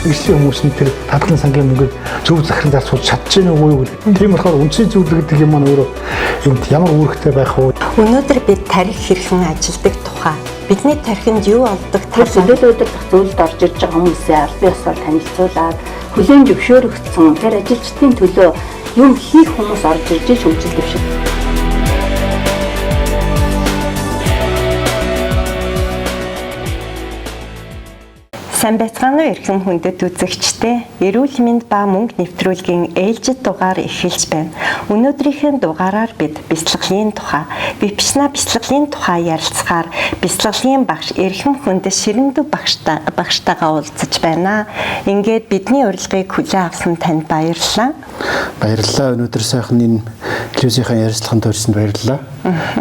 ирсэн хүмүүс нь тэр тадлан сангийн мөнгөийг зөв захиран зар суулж чадчихна уу гэвэл тийм болохоор үнцний зөвлөгөө гэдэг юм маань өөрөө энд ямар үүрэгтэй байх вэ? Өнөөдөр бид тарих хэрхэн ажилдаг тухай бидний тархинд юу олдог төлөөлөлөөр зүйлд орж ирж байгаа хүмүүсээ аль биесээр танилцуулаад хүлээн зөвшөөрөгдсөн тэр ажилчдын төлөө юм хийх хүмүүс орж ирж шүүмжил дэвшиг. Сайн байцгаана уу эрхэм хүндэт үзэгчдээ. Эрүүл мэнд ба мөнгө нэвтрүүлгийн ээлжид дугаар эхэлж байна. Өнөөдрийнхээ дугаараар бид бяцлаглалын тухай, випшна бяцлаглалын тухай ярилцахаар бяцлаглалын багш эрхэм хүндэт Ширэндүү багштайгаа уулзаж байна. Ингээд бидний урилгыг хүлээн авсан танд баярлалаа. Баярлалаа. Өнөөдөр сайхан энэ телевизийн ярилцлаганд төрсөнд баярлалаа.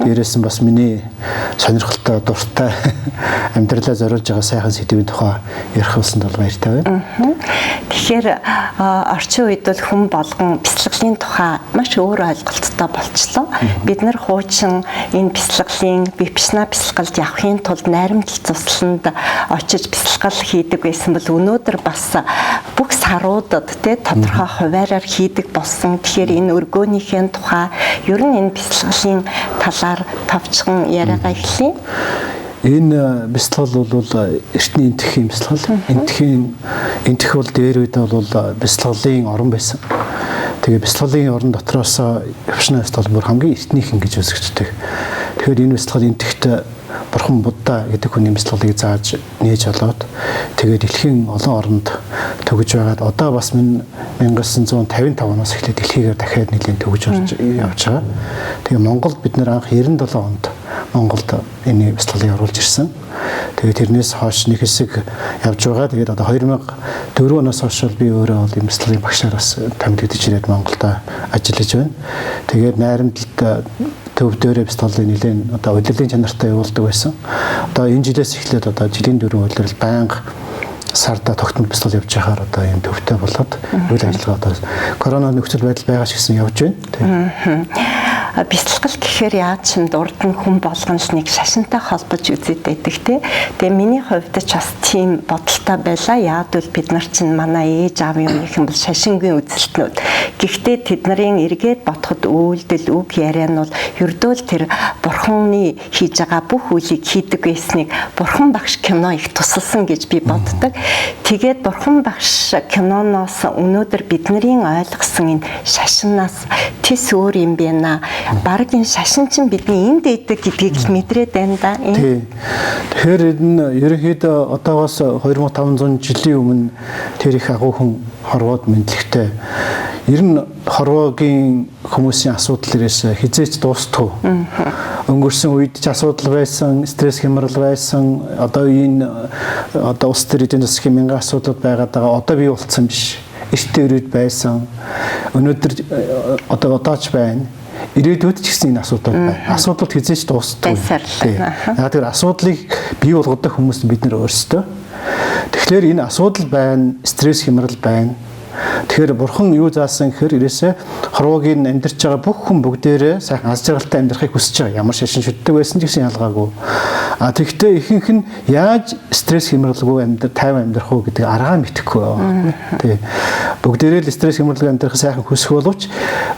Дээрээс нь бас миний сонирхолтой дуртай амьдралаа зориулж байгаа сайхан сэдвийн тухай ярих болсонд бол баяртай байна. Тэгэхээр орчин үед бол хүн болгон бяцлаглалын тухай маш өөр ойлголттой болчихлоо. Бид нар хуучин энэ бяцлаглалын випшна бяцлаглалд явахын тулд найрамдал цусланд очиж бяцлаглал хийдэг байсан бол өнөөдөр бас бүх саруудад тодорхой хуваараар хийдэг болсон. Тэгэхээр энэ өргөөнийхээ тухай ер нь энэ бяцлаглалын талаар товчхон яриагаа эхлэе. Энэ бяцлал бол эртний энтхийн бяцлал. Энтх бол дээр үед бол бяцлаглалын орон байсан. Тэгээ бяцлаглалын орон дотроос випшна бяцлал бүр хамгийн эртнийхэн гэж үзэгддэг. Тэгэхээр энэ бяцлал энтхт Бурхан Будда гэдэг хүний бяцлаглалыг зааж нээж олоод тэгээд дэлхийн олон оронд төгөж байгаад одоо бас 1955 оноос эхлээд дэлхийгээр дахиад нэлийн төгөж явж байгаа. Тэгээ Монголд бид нэр анх 97 онд Монголд энэ бяцлаглалыг оруулж ирсэн. Тэгээд тэрнээс хойш нэг хэсэг явж байгаа. Тэгээд одоо 2004 оноос хойш би өөрөө бол энэ бяцлаглалын багшаар бас томилогдож ирээд Монголд ажиллаж байна. Тэгээд найрамдалд төв дээрээ бяцлаглалын нэлээд одоо удирдлагын чанартай явуулдаг байсан. Одоо энэ жилээс эхлээд одоо жилийн дөрвөн удирдал байнга сарда тогтмол бяцлал явж байхаар одоо юм төвтэй болоод үйл ажиллагаа одоо корона нөхцөл байдал байгаа ч гэсэн явж байна. Бяцлал гэхээр яаж ч юм урд нь хүн болгон нэг шашинтай холбож үзээд байдаг тий. Тэгээ миний хувьд ч бас тийм бодолтой байлаа. Яад бол бид нар чинь манай ээж аавын өмнөх юм бол шашингийн үзэлтнүүд. Гэхдээ тэднэрийн эргээд бодоход үйлдэл үг яриа нь бол ердөө л тэр бурханы хийж байгаа бүх үйлийг хийдэг байсныг бурхан багш кино их тусалсан гэж би боддог. Тэгээд бурхан багш киноноос өнөөдөр бидний ойлгосон энэ шашинаас тис өөр юм байна. Бараг энэ шашин чинь бидний энд дэйдэг гэдгийг л мэдрээд байна да. Тэгэхээр энэ ерөнхийдөө одоогоос 2500 жилийн өмнө тэр их агуу хүн хорвоод мэдлэгтэй. Ер нь хорвоогийн хүмүүсийн асуудал ерөөсө хизээч дуустав. Өнгөрсөн үед ч асуудал байсан, стресс хямрал байсан. Одоо энэ улс төр эдийн засгийн мянган асуудал байгаад байгаа. Одоо бий болцсон биш. Эртний үед байсан. Өнөөдөр одооч байна. Ирээдүйд ч гэсэн энэ асуудал байна. Асуудал хизээч дуустав. Яг тэр асуудлыг бий болгодог хүмүүс бид нар өөрсдөө. Тэгэхээр энэ асуудал байна, стресс хямрал байна. Тэгэхээр бурхан юу заасан гэхээр ерөөсөө хорвоогийн амьдарч байгаа бүх хүн бүгдээрээ сайхан аз жаргалтай амьдрахыг хүсэж байгаа. Ямар шашин шүтдэг байсан ч гэсэн ялгаагүй. Тэгэхдээ ихэнх нь яаж стресс хямралгүй тайван амьдрах уу гэдэг аргаа мэдэхгүй байна. Тий. Бүгдээрээ л стресс хямралгүй амьдрах сайхан хүсэх боловч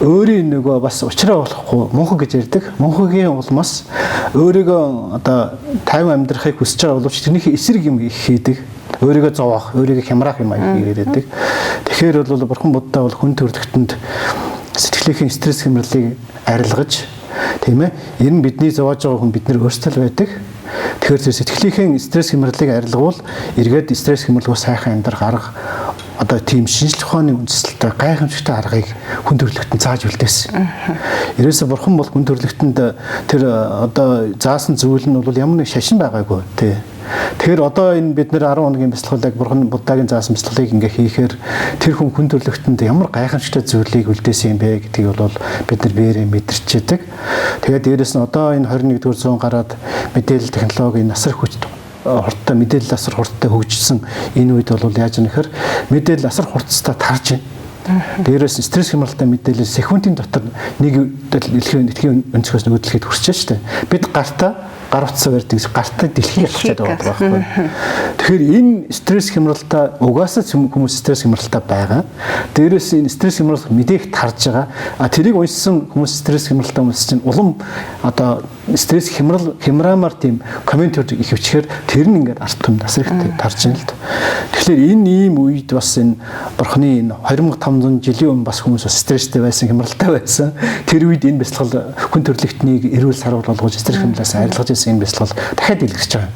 өөрийн нөгөө бас уучраа болохгүй мунхан гэж ярьдаг. Мунхагийн улмаас өөрийгөө одоо тайван амьдрахыг хүсэж байгаа боловч тэрнийхээ эсрэг юм их хийдэг. Өөрийгөө зовоох, өөрийгөө хямраах юм хийгээд. Тэгэхээр бол бурхан Будда бол хүн төрөлхтөнд сэтгэлийнхээ стресс хямралыг арилгаж тийм ээ энэ бидний зовоож байгаа хүн бид нар өөрсдөө л байдаг. Тэгэхээр тэр сэтгэлийнхээ стресс хямралыг арилгавал эргээд стресс хямралгүй сайхан амьдрах арга одоо тийм шинжлэх ухааны үндэслэлтэй гайхамшигтай аргыг хүн төрөлхтөнд зааж үлдээсэн. Ерөөсө бурхан бол хүн төрөлхтөнд тэр одоо заасан зүйл нь бол ямар нэг шашин байгаагүй тий. Тэгэхээр одоо энэ бид нэр 10 хоногийн бяцлаглалыг бурхан Буддагийн заасан бяцлаглалыг ингээ хийхээр тэр хүн төрөлхтөнд ямар гайхамшигтай зүйлийг үлдээсэн юм бэ гэдгийг бол бид нар биеэрээ мэдэрч байдаг. Тэгээд дээрэс нь одоо энэ 21-р зуун гараад мэдээлэл технологийн насар хүч хурдтай мэдээлэл асар хурдтай хөгжсөн энэ үед бол яаж юм нэхэр мэдээлэл асар хурдтай тарж байна. Дээрээс стресс хямралтай мэдээлэл секундын дотор нэг дэлхийн өнцгөөс нөгөө дэлхийд хүрчээ штэ. Бид гартаа гар утсаа барьдаг, гартаа дэлхийг алхаад байгаа байхгүй. Тэгэхээр энэ стресс хямралтай угаасаа хүмүүс стресс хямралтай байгаа. Дээрээс энэ стресс хямрал мэдээг тарж байгаа. Тэрийг уншсан хүмүүс стресс хямралтай хүмүүс чинь улам одоо стресс хямраамаар тийм коммент их өчгөр тэр нь ингээд арт түмэнд асар их тарж байна л да. Тэгэхээр энэ ийм үед бас энэ бурхны энэ 2500 жилийн өмнө бас хүмүүс стресстэй байсан, хямралтай байсан. Тэр үед энэ бяцлал хүн төрлөختнийг эрүүл сарвал болгож стресс хямралаас арилгаж ирсэн энэ бяцлал дахиад илэрч байгаа.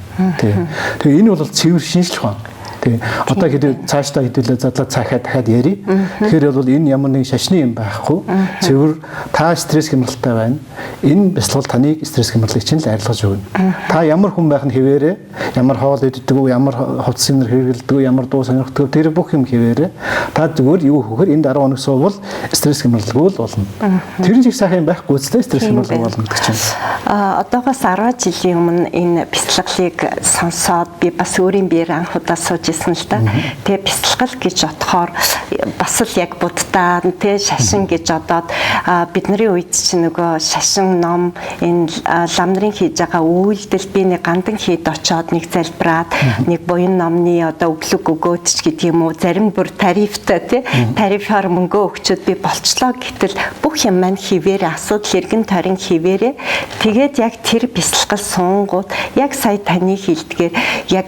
Тэгээ энэ бол цэвэр шинжлэх ухаан. Одоо хэд цаашдаа хэдүүлээ задлаа цаахаа дахиад яри. Тэгэхээр бол энэ ямар нэгэн шашны юм байхгүй. Цэвэр та стресс хямралтай байна. Энэ бяцлал таныг стресс хямралыг чинь л арилгаж өгнө. Та ямар хүн байх нь хэвээрээ, ямар хоол иддэг үү, ямар хувцас юмэр хэрэглэдэг үү, ямар дуу сонирхдаг тэр бүх юм хэвээрээ. Та зүгээр юу хөөхөр энд 10 хоног суувал стресс хямралгүй л болно. Тэр нь их сайхан байхгүй үстэй стресс хямралгүй болно гэдэг чинь. Одоогоос 10 жилийн өмнө энэ бяцлаглыг сонсоод би бас өөрийн биеэр анхудаа сууж л да. Тэгээ бяцлал гэж бодохоор бас л яг буддаа тэ шашин гэж одоод бидний үед чинь нөгөө шашин ном энэ лам нарын хийж байгаа үйлдэл би нэг гандан хийд очоод нэг залбираад нэг буян номны одоо өглөг өгөөд ч гэдэг юм уу зарим бүр тарифтай тэ тарифаар мөнгө өгчөөд би болчлоо гэтэл бүх юм маань хിവэрэ асуудал эргэн тойрон хിവэрэ тэгээд яг тэр бяцлал суунгууд яг сая таны хэлдгээр яг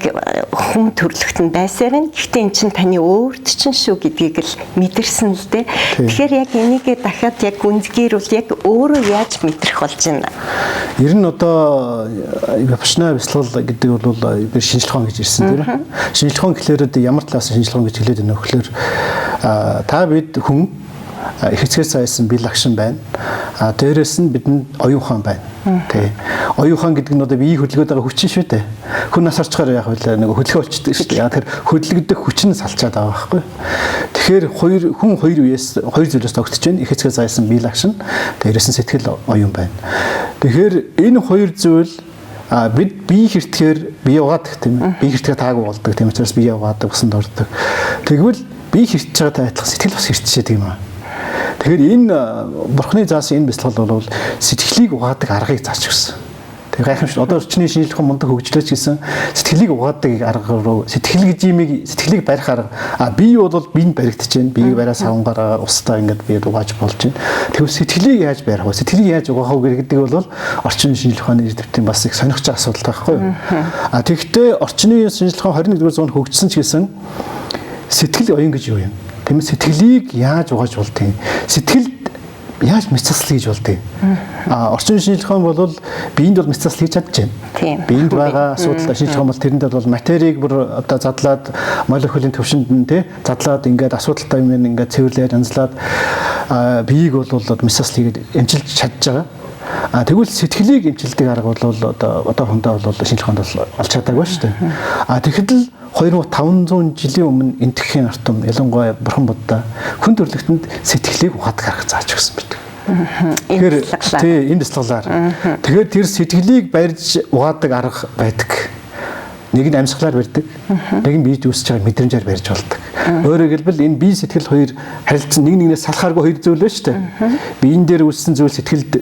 хүм төрлөخت нь байсаар нь гэхдээ эн чинь таны өөрт чинь шүү гэдгийг л мэдэрсэн л дээ. Тэгэхээр яг энийгээ дахиад яг гүнзгийрүүл яг өөрөө яаж мэдрэх болж байна. Ер нь одоо випашна бяцлал гэдэг бол би шинжлэх ухаан гэж ирсэн тийм ээ. Шинжлэх ухаан гэхлээр ямар талаас шинжлэх ухаан гэж хэлээд байна вэ гэхээр та бид хүн их эцгээс айсан бие лагшин байна. Дээрээс нь бидэнд оюун ухаан байна. Тэ. Оюун ухаан гэдэг нь одоо биеийг хөдөлгөөд байгаа хүчин шүү дээ. Хүн нас орчхоор яг нэг хөдөлгөөн болчихдээ шүү дээ. Тэгэхээр хөдөлгөдөг хүч нь салчаад байгаа байхгүй. Тэгэхээр хүн хоёр зүйлээс тогтож байна. Их эцгээс айсан бие лагшин, дээрээс нь сэтгэл оюун байна. Тэгэхээр энэ хоёр зүйл бид бие хэртгэхээр бие угаадаг тийм ээ. Бие хэртгэхээр таагүй болдог тийм учраас бие угаадаг, усанд ордог. Тэгвэл бие хэртэж байгаатай адилхан сэтгэл бас хэртчихэд юм аа. Тэгэхээр энэ бурхны заасан энэ бяцлал бол сэтгэлийг угаадаг аргыг зарч өгсөн. Тэгээ гайхамшиг одоо орчны шинжлэх ухаан мундаг хөгжлөөч гэсэн сэтгэлийг угаадаг арга руу сэтгэл гэж юмыг сэтгэлийг барих арга бие бол биенд баригдаж байна. Биеийг бариа савнгаараа устдаа ингээд бие угааж болж байна. Тэгвэл сэтгэлийг яаж барих вэ? Сэтгэлийг яаж угаах вэ гэдэг бол орчны шинжлэх ухааны эрдэмтдийн бас их сонирхож байгаа асуудал байхгүй юу? Тэгэхдээ орчны шинжлэх ухаан 21-р зуунд хөгжсөн ч гэсэн сэтгэл оюун гэж юу юм? Тийм сэтгэлийг яаж угааж болдгийг сэтгэлд яаж мэцэсэл хийж болдгийг орчин шинжлэх ухаан бол биеинд бол мэцэсэл хийж чадж байна. Биеинд байгаа асуудал шинжлэх ухаан бол тэрэнд бол материйг бүр одоо задлаад молекулын төвшөнд нь тий задлаад ингээд асуудалтай юм ингээд цэвэрлээд янзлаад биеийг бол мэцэсэл хийгээд эмчилж чадж байгаа. Тэгвэл сэтгэлийг эмчилдэг арга бол одоо хондоо бол шинжлэх ухаанд бол олж чадаагүй шүү дээ. Тэгэхэд л 2500 жилийн өмнө энтхийн артам ялангуяа бурхан будда хүн төрлөختөнд сэтгэлийг угаадаг арга зааж өгсөн байдаг. Тэгэхээр энэ бяцлаглаар. Тэгэхээр тэр сэтгэлийг барьж угаадаг арга байдаг. Нэг нь амьсгалаар барьдаг, нэг нь биеж үүсэж байгаа мэдрэмжээр барьж болдог. Өөрөөр хэлбэл энэ бие сэтгэл хоёр харилцан нэг нэгнээс салхааргүй хоёр зүйл байна шүү дээ. Биеийн дээр үүссэн зүйл сэтгэлд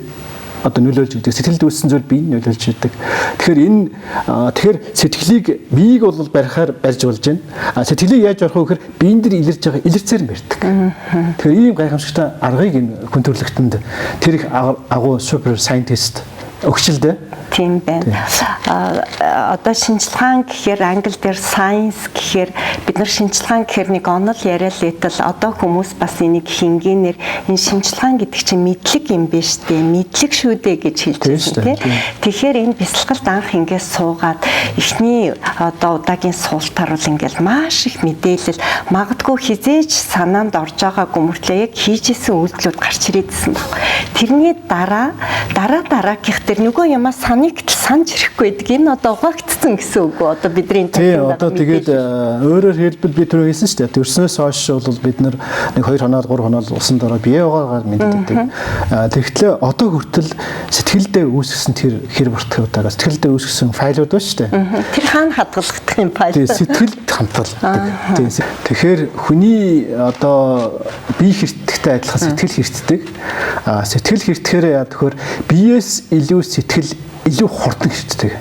одоо нөлөөлж өгдөг. Сэтгэлд үүссэн зүйл биеийг нөлөөлж өгдөг. Тэгэхээр сэтгэлийг биеийг бол барихаар барьж болж байна. Сэтгэлийг яаж барих вэ гэхээр биеийн дээр илэрж байгаа илэрцээр нь барьдаг. Тэгэхээр ийм гайхамшигтай аргыг энэ хүн төрлөختөнд тэр их агуу супер сайентист өгчлөө. Тийм байна. Одоо шинжлэх ухаан гэхээр англи дээр science гэхээр бид нар шинжлэх ухаан гэхээр нэг онол яриа л итэл одоо хүмүүс бас энийг хингийнээр энэ шинжлэх ухаан гэдэг чинь мэдлэг юм биш үү? Мэдлэг шүү дээ гэж хэлж байна тийм. Тэгэхээр энэ бяцлагалд анх ингээс суугаад эхний одоо удаагийн суултаар бол ингээл маш их мэдээлэл магадгүй хизээж санаанд орж байгаагүй мөртлөө яг хийжсэн үйлдэлүүд гарч ирээдсэн баг. Тэрний дараа гэх тэр нөгөө ямаа саныг санаж ирэхгүй гэдэг энэ одоо угаагдсан гэсэн үг үү? Одоо бидний тийм одоо тэгээд өөрөөр хэлбэл би түрүү хэлсэн шүү дээ. Төрснөөс хойш бол бид нэг 2 хоноод 3 хоноод усан дороо бие угаагаар мэддэг. Тэгэхдээ одоо хүртэл сэтгэлдээ үүсгэсэн тэр хэр бүртгэгдээ сэтгэлдээ үүсгэсэн файлууд байна шүү дээ. Тэр хаана хадгалагдах юм файл? Тийм сэтгэлд хамталдаг. Тэгэхээр хүний одоо бие хэртгэх Тэрнтэй адилхан сэтгэл хэртдэг. Сэтгэл хэртгэхээр яа тэгэхээр биеэс илүү сэтгэл илүү хурдан хэртдэг.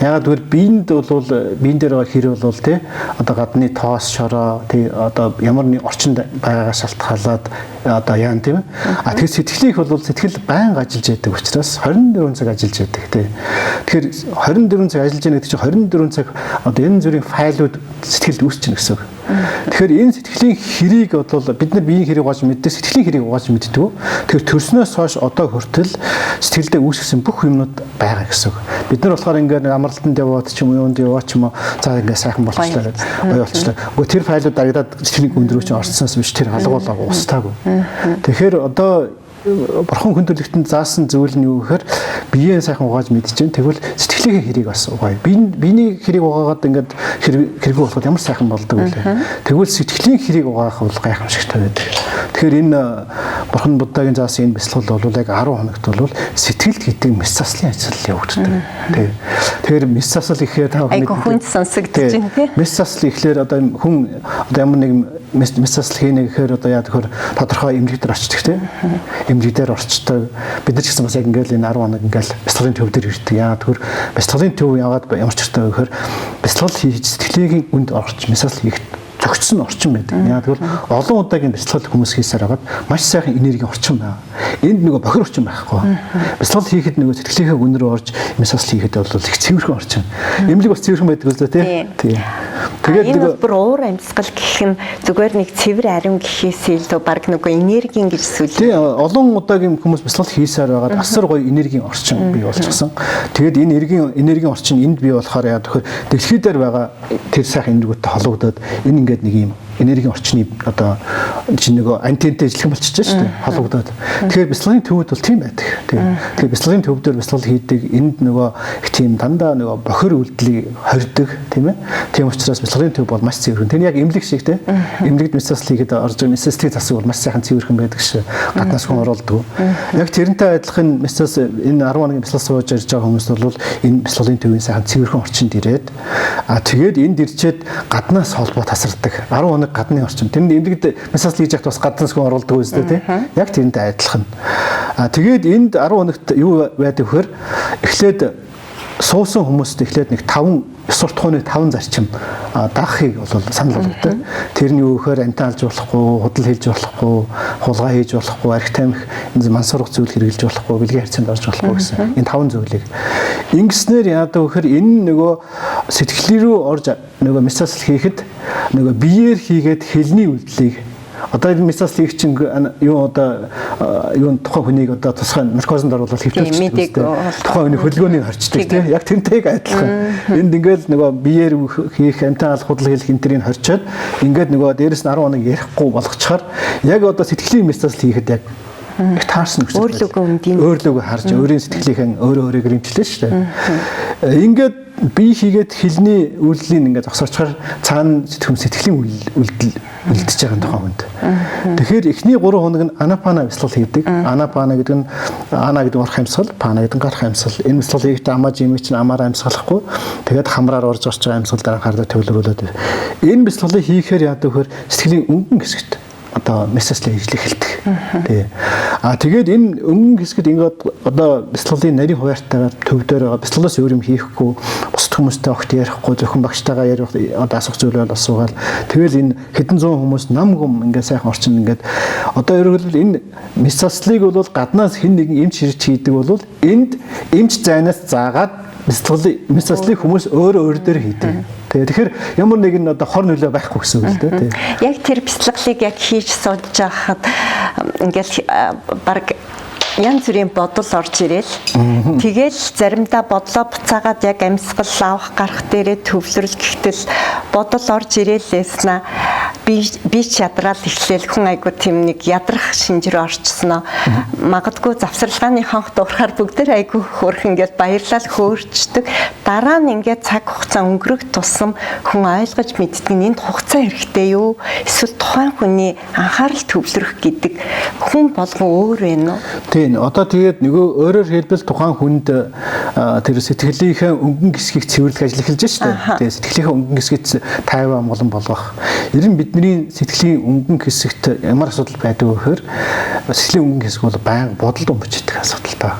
Ягаад гэвэл биед бол биен дээр байгаа хэр бол тий одоо гадны тоос шороо тий одоо ямар нэг орчинд байгаагаа шалтгаалаад одоо яан тийм ээ. Тэгэхээр сэтгэлийнх бол сэтгэл байнга ажиллаж байдаг учраас 24 цаг ажиллаж байдаг тий. Тэгэхээр 24 цаг ажиллаж байгаа гэдэг чинь 24 цаг одоо энэ зүрийн файлууд сэтгэлд үүсэж байна гэсэн үг. Тэгэхээр энэ сэтгэлийн хэрийг бол бид нар биеийн хэрийг угааж мэддэг, сэтгэлийн хэрийг угааж мэддэг. Тэгэхээр төрснөөс хойш одоо хүртэл сэтгэлдээ үүсгэсэн бүх юмнууд байгаа гэсэн үг. Бид нар болохоор ингээд амралтанд яваад ч юм уу юунд яваад ч юм уу за ингээд сайхан болчихлоо гэдэг гоё болчихлоо. Гэхдээ тэр файлууд дарагдаад сэтгэлийн гүн рүү чинь орсноос биш тэр алгуулаа устаагүй. Тэгэхээр одоо бурхан хүн төрлөختөнд заасан зүйл нь юу гэхээр биеэ сайхан угааж мэдчихээн. Тэгвэл сэтгэлийн хэрийг бас угаая. Биений хэрийг угаагаад ингээд хэрэггүй болоход ямар сайхан болдог вэ? Тэгвэл сэтгэлийн хэрийг угаах бол гайхамшигтай байдаг. Тэгэхээр энэ бурхан Буддагийн заасан энэ бясалгал бол яг 10 хоногт бол сэтгэлд хийдэг мэс заслын ажил явагддаг. Тэгэхээр мэс засал ихээр та айгу хүнд сонсогдож байна тий. Мэс засал ихлээр одоо хүн одоо ямар нэг мэс засал хийнэ гэхээр одоо яа тэгэхээр тодорхой эмнэлэг дээр очдог тий. Эмнэлэг дээр орчдог. Бид нар ч гэсэн бас яг ингээл энэ 10 хоног ингээл бясалгалын төв дээр ирдэг. Яа тэгэхээр бясалгалын төв яваад ямар ч хэрэгтэй гэхээр бясалгал хийж сэтгэлийн үнд орч мэс засал хийх зөгцсөн орчин байдаг. Яг тэгвэл олон удаагийн бясалгал хүмүүс хийсээр хагаад маш сайхан энергийн орчин байна. Энд нөгөө бохир орчин байхгүй. Бясалгал хийхэд нөгөө сэтгэлийнхээ үн рүү орж бясалгал хийхэд бол их цэвэрхэн орчин. Эмнэлэг бас цэвэрхэн байдаг л да тий. Тэгээд нөгөө бүр уур амьсгал гэх нь зүгээр нэг цэвэр ариун гэхээс илүү баг нөгөө энергийн гэж сүлээ. Тий олон удаагийн хүмүүс бясалгал хийсээр хагаад асар гоё энергийн орчин бий болчихсон. Тэгээд энэ энергийн орчин энд бий болохоор яа тэгэхээр дэлхий дээр байгаа тэр сайхан энергитэй холбогдоод энэ ингээд нэг юм энергийн орчны одоо чинь нөгөө антентэй ажиллах болчихж шүү дээ холбогдоод. Тэгэхээр бясалгын төвүүд бол тийм байдаг. Тэгэхээр бясалгын төв дээр бясалгал хийдэг энд нөгөө их тийм дандаа нөгөө бохир үйлдэлийг хордог тийм ээ. Тийм учраас бясалгын төв бол маш цэвэрхэн. Тэр яг эмнэлэг шиг тийм. Эмнэлэгт мэс засал хийгээд орж байгаа нэсэстэй засаг бол маш сайхан цэвэрхэн байдаг шүү. Гаднаас хүн оролдог. Яг тэрнтэй адилхан мэс засал энэ 10 хоногийн бясалгал сууж ирж байгаа хүмүүс бол энэ бясалгын төвийн сайхан цэвэрхэн орчинд ирээд тэгээд энд ирчээд гаднаас холбоо тасардаг. 10 хоног гадны орчин. Тэнд эмнэлэгт мэс засал хийж яхад бас гаднаас хүн оролдог үстэй тийм. Яг тэрнтэй адилхан. Тэгээд энд 10 хоногт юу байдаг вэхээр эхлээд суусан хүмүүст эхлээд нэг 5 суртахууны 5 зарчим даахыг бол санал болгодог. Тэр нь юу гэхээр антен алж болохгүй, худал хийж болохгүй, хулгай хийж болохгүй, арх тамхи мансурах зүйл хэрэгжилж болохгүй, бэлгийн харьцаанд орж болохгүй гэсэн. Энэ 5 зүйлийг ингэснээр яадаг гэхээр энэ нөгөө сэтгэл рүү орж нөгөө мэс засал хийхэд нөгөө биеэр хийгээд хэлний үйлдэлийг одоо энэ мэс засал хийх чинь юу одоо юу тухайн хүнийг одоо тусгай наркозонд оруулаад хэвтүүлчихдэг. Тухайн хүний хөдөлгөөнийг харчдаг тийм. Яг тэрнтэйг адилхан. Энд ингээл нөгөө биеэр хийх антен алах худал хийх энтрийг хорчоод ингээд нөгөө дээрэс нь 10 хоног ярихгүй болгочхоор яг одоо сэтгэлийн мэс засал хийхэд яг их таарсан гэж байна. Өөрлөгөө харж өөрийн сэтгэлийнхэн өөрөө гэрэмтлээ шүү дээ. Ингээд бие хийгээд хэлний үйлдлийн ингээд зогсоочхоор цаана сэтгэлийн үйлдэл үлдэж байгаа тухай хүнд. Тэгэхээр эхний 3 хоног нь анапана бясалгал хийдэг. Анапана гэдэг нь ана гэдэг орох амьсгал, пана гэдэг нь гарах амьсгал. Энэ бясалгал хийхдээ амаа жимэг чинь амаараа амьсгалахгүй. Тэгээд хамраар орж орж байгаа амьсгал дараа хардаа төвлөрүүлээд. Энэ бясалгалыг хийхээр яадаг вөхөр сэтгэлийн өнгөн хэсэгт одоо мессежлээ хийжлэх хэлдэг. Тий. Тэгээд энэ өмнө хэсгэд ингээд одоо бясалгалын нарийн хуваарьтайгаар төв дээр байгаа бясалгалаас өөр юм хийхгүй, бусд хүмүүстэй огт ярихгүй, зөвхөн багштайгаа ярих одоо асуух зүйл бол асуугаал. Тэгэл энэ хэдэн зуун хүмүүс нам гум ингээд сайхан орчин ингээд одоо ерөнхийдөө энэ мессежлийг бол гаднаас хэн нэгэн эмч ширж хийдэг бол энд эмч зайнаас заагаад мессежлийг хүмүүс өөр дээр хийдэг. Тэгэхээр ямар нэгэн одоо хор нөлөө байхгүй гэсэн үг л дээ. Яг тэр бяцлаглыг яг хийж сууж байхад ингээл баг янз бүрийн бодол орж ирээл. Тэгэл заримдаа бодлоо буцаагаад яг амьсгал авах гарах дээрээ төвлөрөл гэхтэл бодол орж ирээлээснэ би ч ядраал эхлээл хүн айгуу тийм нэг ядрах шинж рүү орчихсноо. Магадгүй завсарлагын хонх дуурахаар бүгдээр айгуу хөөрхөн ингээд баярлал хөөрчдөг. Дараа нь ингээд цаг хугацаа өнгөрөх тусам хүн ойлгож мэддэг энд хугацаа хэрэгтэй юу? Эсвэл тухайн хүний анхаарал төвлөрөх гэдэг хүн болгон өөр вэ нөө? Тийм. Одоо тэгээд нөгөө өөрөөр хэлбэл тухайн хүнд тэр сэтгэлийнхээ өнгөн хэсгийг цэвэрлэх ажил эхэлж байна шүү дээ. Тэгээд сэтгэлийнхээ өнгөн хэсгийг тайван молон болгох. Ер нь бид бидний сэтгэлийн өнгөн хэсэгт ямар асуудал байдаг вэ гэхээр сэтгэлийн өнгөн хэсэг бол байнга бодолд өмч идэх асуудал таа.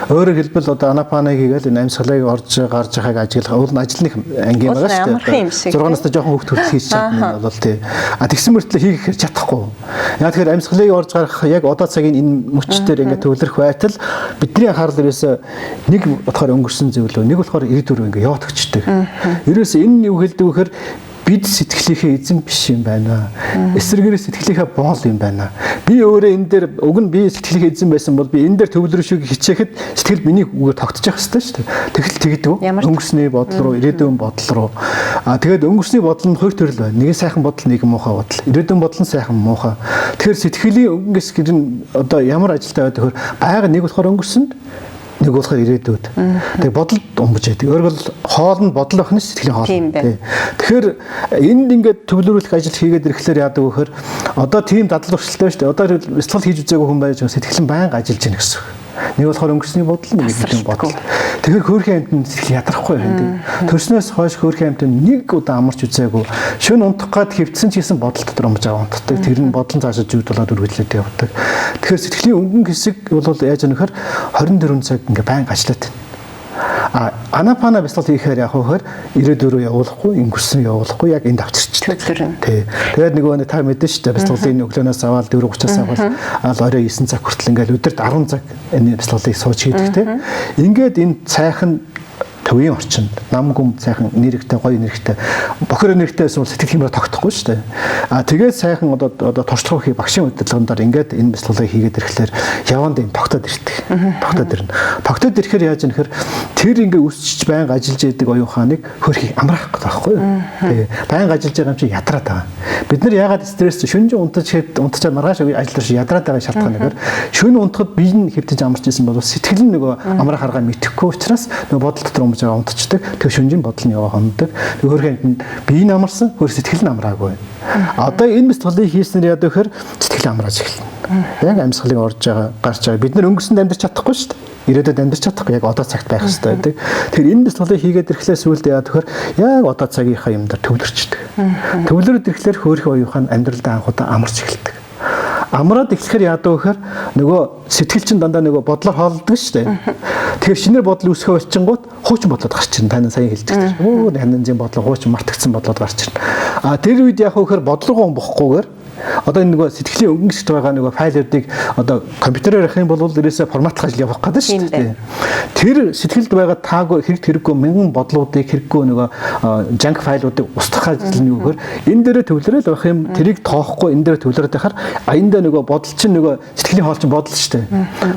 Өөрөөр хэлбэл одоо анапанаг хийгээл энэ амьсгалыг орж гарч байгааг ажиглах уул нь ажлын анги байгаа шүү дээ. 6 настай жоохон хүүхд хүртэл хийж чадна бол тий. Тэгсэн мөртлөө хийх чадахгүй. Яг тэгэхээр амьсгалыг орж гарах яг одоо цагийн энэ мөчтөр ингээд төвлөрөх байтал бидний анхаарал ерөөсөө нэг болохоор өнгөрсөн зөвлөө, нэг болохоор ирээдүйрөө ингээд яваад өгчдөг. Ерөөсөө энэ юу хэлдэг вэ гэхээр бид сэтгэлийнхээ эзэн биш юм байна. Эсвэргээрээ сэтгэлийнхээ боол юм байна. Би өөрөө энэ дээр уг нь би сэтгэлийнхээ эзэн байсан бол би энэ дээр төвлөрөшөг хичээхэд сэтгэл миний үгээр тогтчих хэвээр шүү дээ. Тэгэл тэгдэг. Өнгөрсний бодол руу, ирээдүйн бодол руу. Тэгээд өнгөрсний бодол нь хоёр төрөл байна. Нэг сайхан бодол, нэг муухай бодол. Ирээдүйн бодол нь сайхан, муухай. Тэгэхээр сэтгэлийн өнгөс гэр нь одоо ямар ажилтай байдаг вэ? Байга нэг болохоор өнгөрсөнд нэг болохоор ирээдүйд. Тэгээ бодолд өмж яадаг. Өөрөөр бол хоол нь бодол байх нь сэтгэлийн хоол. Тэгэхээр энд ингээд төвлөрүүлэх ажил хийгээд ирэхлээр яадаг вэ гэхээр одоо тийм дадлал уршилтай шүү дээ. Одоо бяцлал хийж үзээгүй хүн байж сэтгэл нь байнга ажиллаж байна гэсэн. Нэг болохоор өнгөрсний бодол, нэг ирээдүйн бодол. Тэгэхээр хөөрхөн амтнд сэтгэл ядрахгүй байна. Төрснөөс хойш хөөрхөн амтнд нэг удаа амарч үзээгүй. Шөнө унтах гад хөвцсөн ч гэсэн бодол дотор өмж аваа унтдаг. Тэр нь бодлон цаашаа зүйдлээд үргэлжлээд явдаг. Тэгэхээр сэтгэлийн өнгөн хэсэг бол яаж юм нөхөр 24 цаг ингээ байнга ажиллаад байна. Анапана бяцлал хийхээр яг хөөөр ирээдүйрөө явуулахгүй, өнгөрсөн явуулахгүй яг энд авчирч. Тий. Тэгээд нөгөө та мэдэн шүү дээ бяцлалын өглөөнөөс аваад 4:30-аас аваад орой 9 цаг хүртэл ингээл өдөрт 10 цаг энэ бяцлалыг сууж хийдэг тий. Ингээд энэ цайхан төвийн орчинд нам гүм сайхан нэрэгтэй гоё нэрэгтэй бохор нэрэгтэй эсвэл сэтгэл хэмрээ тогтохгүй шүү дээ. Тэгээд сайхан одоо туршлага хий багшийн удирдлагаар ингээд энэ бяцлагыг хийгээд ирэхлээр яванд юм тогтоод ирдэг. Тогтоод ирнэ. Тогтоод ирэхээр яаж юм нэхэр тэр ингээд өсчиж байнга ажиллаж яадаг оюун ухааныг хөрхийг амраах гэдэг байхгүй юу? Тэгээ байнга ажиллаж байгаа юм чи ядраад байгаа. Бид нар яагаад стресс шөнөжин унтчаад маргааш ажиллаж шиг ядраад байгаа шалтгаан нэхэр шөнө унтахад бие нь хэвтэж амарч исэн бол сэтгэл нь нөгөө амраах арга мэдэхгүй учраас нөгөө бодол дотор унтчихдаг. Тэгээ шөнжин бодол нь яваа хондог. Тэгээ хөрхөнд нь бие нь амарсан, хөр сэтгэл нь амраагүй. Одоо энэ бяцлагыг хийснээр яадаг вэхэр сэтгэл амрааж эхэлнэ. Яг амьсгалыг орж байгаа, гарч байгаа. Бид нар өнгөрсөнд амьдарч чадахгүй шүү дээ. Ирээдүйд амьдарч чадахгүй яг одоо цагт байх хэрэгтэй байдаг. Тэгэхээр энэ бяцлагыг хийгээд ирэхлээр сүүлдээ яадаг вэхэр яг одоо цагийнхаа юм дээр төвлөрчдөг. Төвлөрөд ирэхлээр хөөрхөн оюухан амьдралдаа анх удаа амарч эхэлдэг. Амраад эхлэхээр яадаг вэхэр нөгөө сэтгэл чинь дандаа нөгөө бодлоор хооллдог шүү дээ. Тэгэхээр шинээр бодол үүсгэх болчихгоот хуучин бодлоод гарч ирнэ. Таны сая хэлдэг. Өө хананзын бодлоо хуучин мартагдсан бодлоод гарч ирнэ. Тэр үед яг вэхэр бодлогоо бохохгүйгээр одоо энэ нөгөө сэтгэлийн өнгөн хэсэгт байгаа нөгөө файлуудыг одоо компьютерээр авах юм бол ерөөсөө форматлах ажил явах гэдэг шүү дээ. Тэр сэтгэлд байгаа таагүй хэрэггүй мянган бодлуудыг хэрэггүй нөгөө жанк файлуудыг устгах ажил нь юу гэхээр энэ дээрээ төвлөрөөл байх юм тэрийг тоохгүй энэ дээр төвлөрөөд байхаар энэ дээр нөгөө бодол чинь нөгөө сэтгэлийн хоол чинь бодол шүү дээ.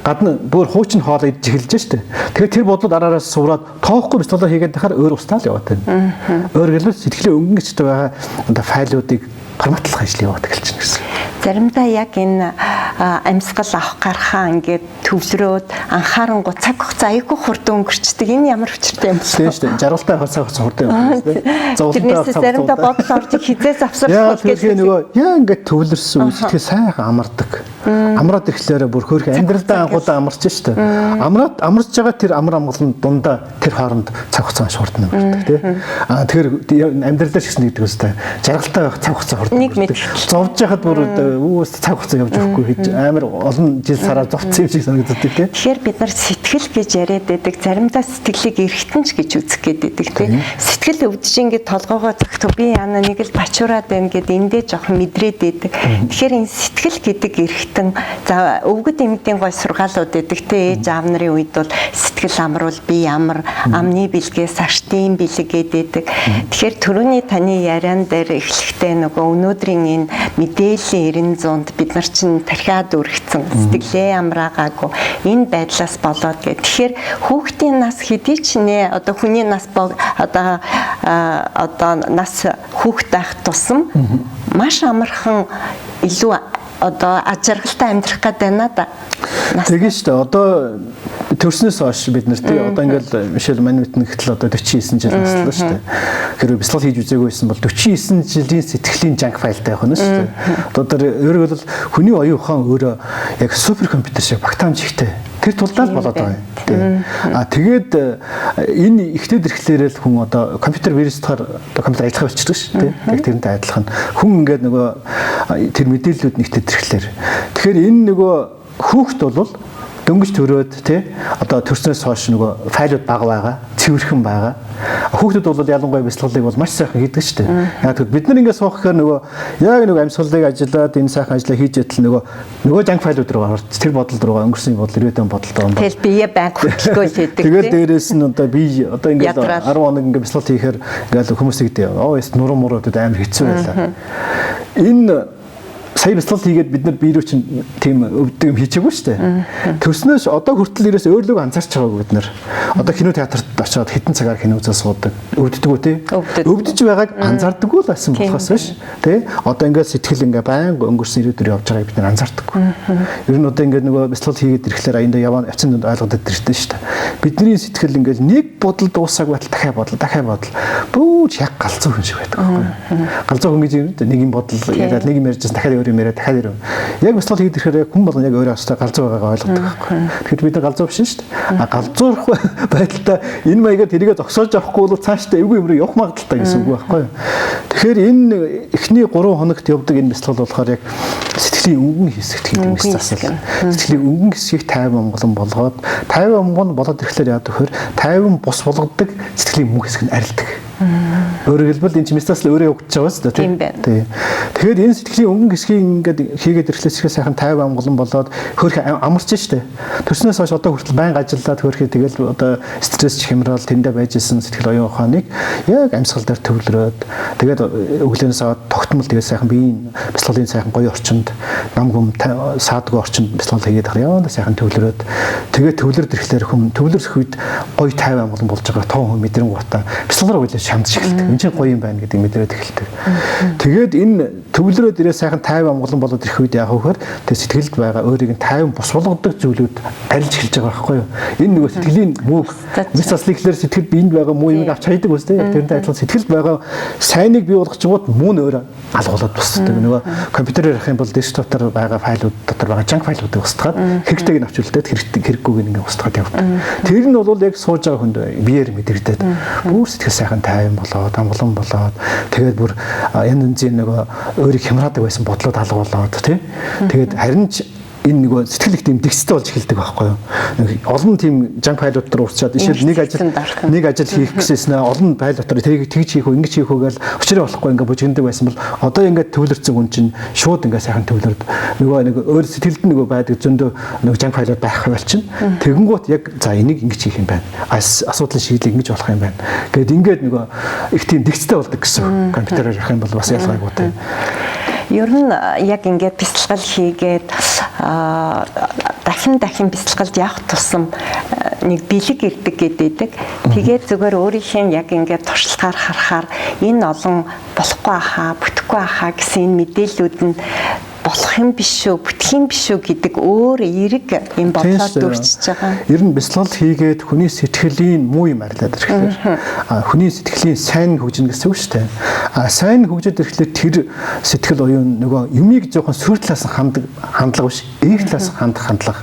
Гадна бүр хуучин хоол идэж эхэлж шүү дээ. Тэгэхээр тэр бодлууд араараас сувраад тоохгүй бяцлалаа хийгээд байхаар өөр устаал яваад байна. Өөрөөр хэлбэл сэтгэлийн өнгөн хэсэгт байгаа одоо файлуудыг форматлах ажил яваад эхэлж байна гэсэн. Заримдаа яг энэ амьсгал авах гарахаа ингээд төвлөрөөд анхаарангуй цаг хугацаа аягүй хурдан өнгөрчдөг. Энэ ямар хүчтэй юм бэ? Тийм шүү дээ. 60-тай цаг хугацаа хурдан өнгөрчдөг. Тэрнээс заримдаа бодол орж хизээс авсарч гэдэг нөгөө яа ингээд төвлөрсөн сэтгэл сайхан амардаг. Амраад ирэхлээр бүр хөөрхөн амьдралдаа анхудаа амарч шүү дээ. Амарч байгаа тэр амар амгалан дундаа тэр хооронд цаг хугацаа хурдан өнгөрдөг тий. Тэгэхээр амьдралдаа ч гэсэн гэдэг үстэй. Жаргалтай байх цаг хугацаа хурдан өнгөрдөг. Зовж яхад бүр цаг хугацаа явж өгөхгүй гэж амар олон жил сараа зовцсон юм шиг санагддаг тий. Тэгэхээр бид нар сэтгэл гэж яриад байдаг. Заримдаа сэтгэлийг эргэтэнч гэж үзэх гэдэг тий. Сэтгэл өвдөж ингээд толгоогоо зогтов би яана нэг л бачуураад байна гэд эндээ жоохон мэдрээд байдаг. Тэгэхээр энэ сэтгэл гэдэг эргэтэн за өвгөд эмэгтэй гой сургаалууд байдаг тий. Ээж аав нарын үед бол сэтгэл амруул би ямар амны бэлгээс аштын бэлгээд байдаг. Тэгэхээр түрүүний таны яриан дээр эхлэхдээ нөгөө өнөөдрийн энэ мэдээллийн 90-100-д бид нар чинь тархиад үргэцэн сэтгэлээ амраагаагүй энэ байдлаас болоод гэх. Тэгэхээр хүүхдийн нас хэдий ч нэ одоо хүний нас одоо нас хүүхд байх тусам маш амархан илүү одоо ажиргалтай амьдрах гэдэг байна да. Тэгээ шүү дээ. Одоо төрснөөс хойш бид нар тий одоо ингээл Мишель Манвитн гэтэл одоо 49 жил наслаа шүү дээ. Хэрвээ бяцлал хийж үзээгүйсэн бол 49 жилийн сэтгэлийн жанк файлтай явах нь шүү дээ. Одоо тэр өөрөөр хэлбэл хүний оюун ухаан өөрөө яг супер компьютер шиг багтаамж ихтэй. Тэр тулдаа л болоод байгаа юм. Тэгээд энэ ихтэй ирэхлээрээ л хүн одоо компьютер вирусдахаар одоо компьютер ажиллах болчихдог шүү дээ. Яг тэрнтэй адилхан. Хүн ингээд нөгөө тэр мэдээллүүд нэгтэй ирэхлээр. Тэгэхээр энэ нөгөө хүүхэд бол дөнгөж төрөөд тий одоо төрснөөс хойш нөгөө файлууд бага байгаа, цэвэрхэн байгаа. Хүүхдүүд бол ялангуяа бяцлаглалыг бол маш сайхан хийдэг шүү дээ. Яг тэгэхээр бид нар ингээд суух гэхээр нөгөө яг нөгөө амьсгалыг ажиллаад энэ сайхан ажлаа хийж ятал нөгөө жанк файлууд руу орж тэр бодолд руу өнгөрсөн бодол ирээдүйн бодолд байгаа юм байна. Тэгэл бие банк хөтөлгөө хийдэг. Тэгээд дээрээс нь одоо би одоо ингээд 10 хоног ингээд бяцлал хийхээр ингээд хүмүүс игдээ. Нуруу муруудад амар хэцүү байлаа. Энэ сая бяцлал хийгээд бид нар бие рүү чинь тийм өвдөг юм хийчихгүй шүү дээ. Төрснөөс одоо хүртэл ирээс өөрлөгөө анзаарч байгаагүй бид нар. Одоо кино театрт очиод хэдэн цагаар кино үзээ суудаг. Өвддөг үү те? Өвдөж байгааг анзаардаггүй л байсан болохоос биш. Тэ? Одоо ингээд сэтгэл ингээд байнга өнгөрсөн ирээдүр явж байгааг бид нар анзаардаггүй. Ер нь одоо ингээд нөгөө бяцлал хийгээд ирэхлээр аяндаа яваа явцсан дүнд ойлгодод ирсэн шүү дээ. Бидний сэтгэл ингээд нэг бодол дуусаагүй байтал дахиад бодол. Бүүж яг галзуу хүн шиг байдаг байхгүй юу? Галзуу хүн гэж юм дээ. Нэг юм бодол яриад нэг юм ярьжсэн дахиад мэрэ дахиад ирв. Яг бяцлал хийх гэхээр хүн болгон яг өөрөө өстой галзуу байгаагаа ойлгодог байхгүй. Тэгэхээр бид нар галзуу биш шүү дээ. Галзуурах байдалтай энэ маягаар тэрийгэ зогсоож авахгүй бол цаашдаа эвгүй юмруу явах магадaltaй гэсэн үг байхгүй. Тэгэхээр энэ эхний 3 хоногт явдаг энэ бяцлал болохоор яг сэтгэлийн өнгөн хэсэгт хийдэг бяцлал. Сэтгэлийн өнгөн хэсгийг 50 амгалан болгоод 50 амгалан болоод ирэхлээр яадаг вэхээр 50 бус болгодог сэтгэлийн мөн хэсэг нь арилдаг. Өөрөөр хэлбэл энэ чимээс л өөрөө өгч байгаа шүү дээ. Тийм. Тэгэхээр энэ сэтгэлийн өнгөн хэсгийг ингээд хийгээд ирэхлээр сайхан 50 амгалан болоод хөөрхөн амарч штэ. Төрснөөс хойш одоо хүртэл байнга ажиллаад хөөрхөн тэгэл одоо стресс хямрал тэндэ байжсэн сэтгэл оюун ухааныг яг амьсгал дээр төвлөрөөд тэгээд өглөөнөөс аваад тогтмол тэгээд сайхан биеийн бяцлаглалын сайхан гоё орчинд нам гүм саадгүй орчинд бяцлал хийгээд харьяа сайхан төвлөрөөд тэгээд төвлөрд ирэхлээр хүн төвлөрөх үед гоё 50 амгалан болж байгаа тоо хүн мэдрэн гутаа бяцлалаар үлээж шамдж эхэлдэг. Энэ чинь гоё юм байна гэдэг мэдрээд эхэлдэг. Тэгээд энэ төвлөрөөд ирээ сайхан 50 амгалан болоод ирэх үед яг хөөр тэр сэтгэлд байгаа өөрийг нь 50 бус болгодог зүйлүүд арилж эхэлж байгаа байхгүй юу? Энэ нөгөө сэтгэлийн муу мисаслихлэр сэтгэл биенд байгаа муу юм авч хайдаг үстэй. Яг тэрнтэй адилхан сэтгэлд байгаа сайныг бий болгох чингууд муу нь өөрөө алгуулад бусдаг. Нөгөө компьютерээр ярих юм бол десктоптоор байгаа файлууд дотор байгаа жанк файлуудыг устгаад хэрэгтэйг нь авч үлдээд хэрэггүйг нь ингээ устгаад явдаг. Тэр нь бол яг сууж байгаа хүнд биеэр мэдэрдээд бүр сэтгэл сайхан 50 болоод амгалан болоод тэгээд бүр янз янзын нөгөө өөрийг хямраадаг байсан бодлоод алгуулад тий. Тэгээд харин ч энэ нөгөө сэтгэл их тийм дэгцтэй болж эхэлдэг байхгүй юу. Олон тийм жанк файл дотор уурчаад ишээ нэг ажил хийх гэсэснэ олон файл дотор тэрийг тэгж хийх үү ингэж хийх үү гэж учраа болохгүй ингээ бужигддаг байсан бол одоо ингээ төвлөрсөн хүн чинь шууд ингээ сайхан төвлөрд нөгөө нэг өөр сэтгэлд нөгөө байдаг зөндөө нөгөө жанк файлууд байх болчин тэгэнгუут яг за энийг ингэж хийх юм байна. Асуудлын шийдлийг ингэж болох юм байна. Гэт ингээд нөгөө их тийм дэгцтэй болдог гэсэн компьютерээр ярих юм бол бас ялгаагүй тийм. Ер нь яг ингээд бяцлал хийгээд дахин бяцлагалд явах тусам нэг бэлэг ирдэг гэдэг. Тэгээд зүгээр өөрийнхөө яг ингээд туршлагаар харахаар энэ олон болохгүй хаа, бүтэхгүй хаа гэсэн энэ мэдээллүүд нь болох юм биш үү, бүтэх юм биш үү гэдэг өөр эерэг юм бодлоод дүрчиж байгаа. Ер нь бяцлал хийгээд хүний сэтгэлийн муу юм арилаад ирэхээр хүний сэтгэлийн сайн хөгжинэ гэсэн үг шүү дээ. Сайн хөгжөд ирэхлээр тэр сэтгэл оюун нөгөө юмыг жоохон сүр талаас нь хандлага биш, эерэг талаас хандах хандлага.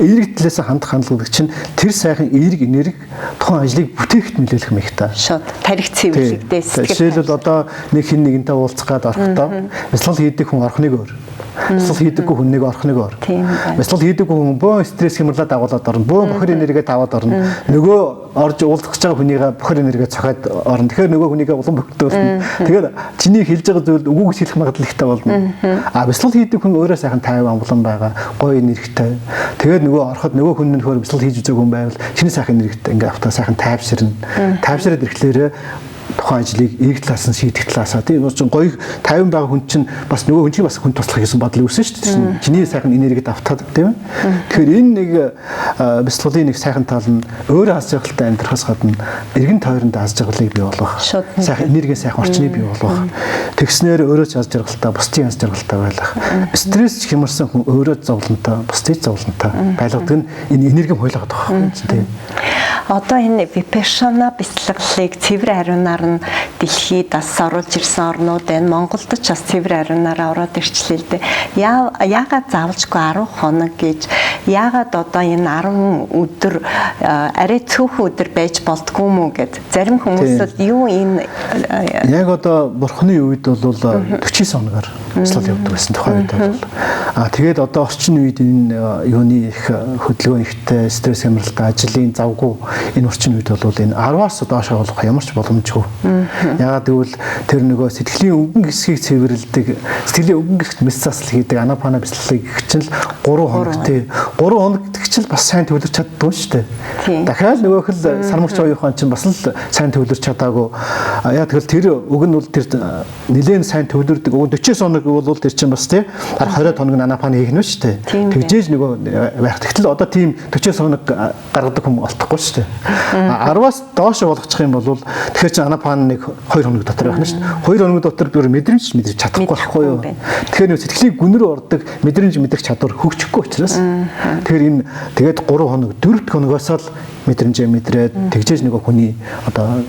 Эерэг талаас хандах хандлага чинь тэр сайхан эерэг энерги тухайн ажлыг бүтээхэд нөлөөлөх мэгтэй. Шууд тарих цэвэрлэгдээ сэтгэл. Жишээлбэл одоо нэг хин нэгэнтэй уулзах гээд орохдоо бяцлал хийдэг хүн орох нэг өөр. Бяцлал хийдэггүй хүн нэг орох нэг өөр. Бяцлал хийдэггүй хүн бөө стресс хямралаад дагуулад орно. Бөө бохор энерги таваад орно. Нөгөө орж уулзах гэж байгаа хүнийгээ бохор энерги цохоод орно. Тэгэхээр нөгөө хүнийгээ улам бөхтөөлнө. Тэгээд чиний хэлж байгаа зүйл үгүй гэж хэлэх магадлал ихтэй болно. Бяцлал хийдэг хүн өөрөө сайхан 50 амгалан байгаа. Гоё энергитэй. Тэгээд нөгөө ороход нөгөө хүн нөхөр бяцлал хийж үзээгүй хүн байвал чиний сайхан энергитэй ингээ автаа сайхан тайвширна. Тайвшираад ирэхлээр тухайн ажлыг эерэг талаас нь шийдэх талаасаа тийм ч гоё 50 байгаа хүн чинь бас нөгөө хүн чинь бас хүн туслах гэсэн бодлоо үүсэн шүү дээ. Чиний сайхан энергид автаад тийм. Тэгэхээр энэ нэг бяцлаглалын нэг сайхан тал нь өөрөө аз жаргалтай амьдрахаас гадна эргэн тойронд аз жаргалыг бий болгох. Сайхан энерги сайхан орчныг бий болгох. Тэгснээр өөрөө ч аз жаргалтай, бусдын аз жаргалтай байх. Стресс хямарсан хүн өөрөө зовлонтой, бусдын зовлонтой байлгадаг нь энэ энерги хойлоод байгаа юм тийм. Одоо энэ випашана бяцлаглалыг цэвэр ариунаар нь дэлхийд бас оруулж ирсэн орнууд байна. Монголд ч бас цэвэр ариунаараа ороод ирчлээ л дээ. Яагаад заавалжгүй 10 хоног гэж, яагаад одоо энэ 10 өдөр арай цөөхөн өдөр байж болдгүй мүү гэд. Зарим хүмүүс юу энэ яг одоо бурхны үед бол 49 хоногор бяцлал явдаг байсан тухайн үед бол. Тэгээд одоо орчин үед энэ юуны их хөдөлгөөн ихтэй, стресс хямралтай, ажлын завгүй энэ орчин үед бол энэ 10-аас доошоо болох ямар ч боломжгүй. Ягаад гэвэл тэр нөгөө сэтгэлийн өнгөн хэсгийг цэвэрлэдэг, сэтгэлийн өнгөн хэсэгт мэс засал хийдэг анапана бяцлалыг чинь л 3 хоног тий. 3 хоног гэдэг чинь бас сайн төвлөрч чаддгүй шүү дээ. Дахиад нөгөөх л сармагч оюухан чинь бас л сайн төвлөрч чадаагүй. Яа тэгэл тэр үг нь бол тэр нэлээд сайн төвлөрдөг. Уг 49 хоног бол тэр чинь бас тий 20 хоног анапана хийх нь шүү дээ. Тэгжээж нөгөө байх. Тэгтэл одоо тийм 49 хоног гаргадаг хүн олдохгүй шүү дээ. 10-аас доош болгочих юм бол тэгэхээр чи анапаныг 2 хоног дотор байх нь шүү дээ. 2 хоног дотор бүр мэдрэмж чадахгүй байхгүй юу? Тэгэхээр нөгөө сэтгэлийн гүн рүү ордог мэдрэмж мэдрэх чадвар хөгжихгүй учраас тэгэхээр энэ тэгээд 3 хоног 4 хоногоос л мэдрэмжээ мэдрээд тэгжээж нөгөө хүний одоо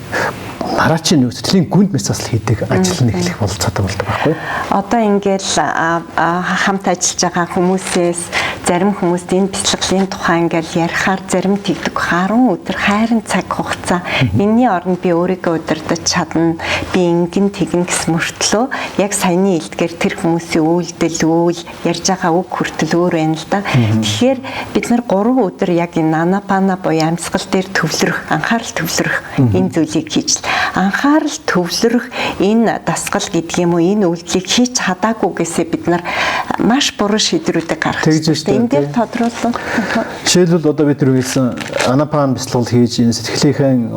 Марачийн сэтгэлийн гүнд мэс засал хийдэг ажил нь эхлэх болцоотой болдог байхгүй. Одоо ингээл хамт ажиллаж байгаа хүмүүсээс зарим хүмүүст энэ бяцлаглалын тухай ингээл ярихаар зарим тэгдэг 10 өдөр хайрын цаг хугацаа энэний оронд би өөрийгөө удирдах чадна, би ингэн тэгнэ гэсэн мөртлөө яг саяны илтгэр тэр хүмүүсийн үйлдэл үйл ярьж байгаа үг хүртэл өөр байна л да. Тэгэхээр бид нар 3 өдөр яг энэ анапана буюу амьсгал дээр төвлөрөх, анхаарал төвлөрөх энэ зүйлийг хийж анхаарал төвлөрөх энэ дасгал гэдэг юм уу энэ үйлдэлийг хийж чадаагүйгээсээ бид нар маш буруу шийдвэрүүдийг гаргах хэрэгтэй. Энэ дээр тодруулах. Жишээлбэл одоо бид нар хэлсэн анапан бяцлал хийж энэ сэтгэлийнхэн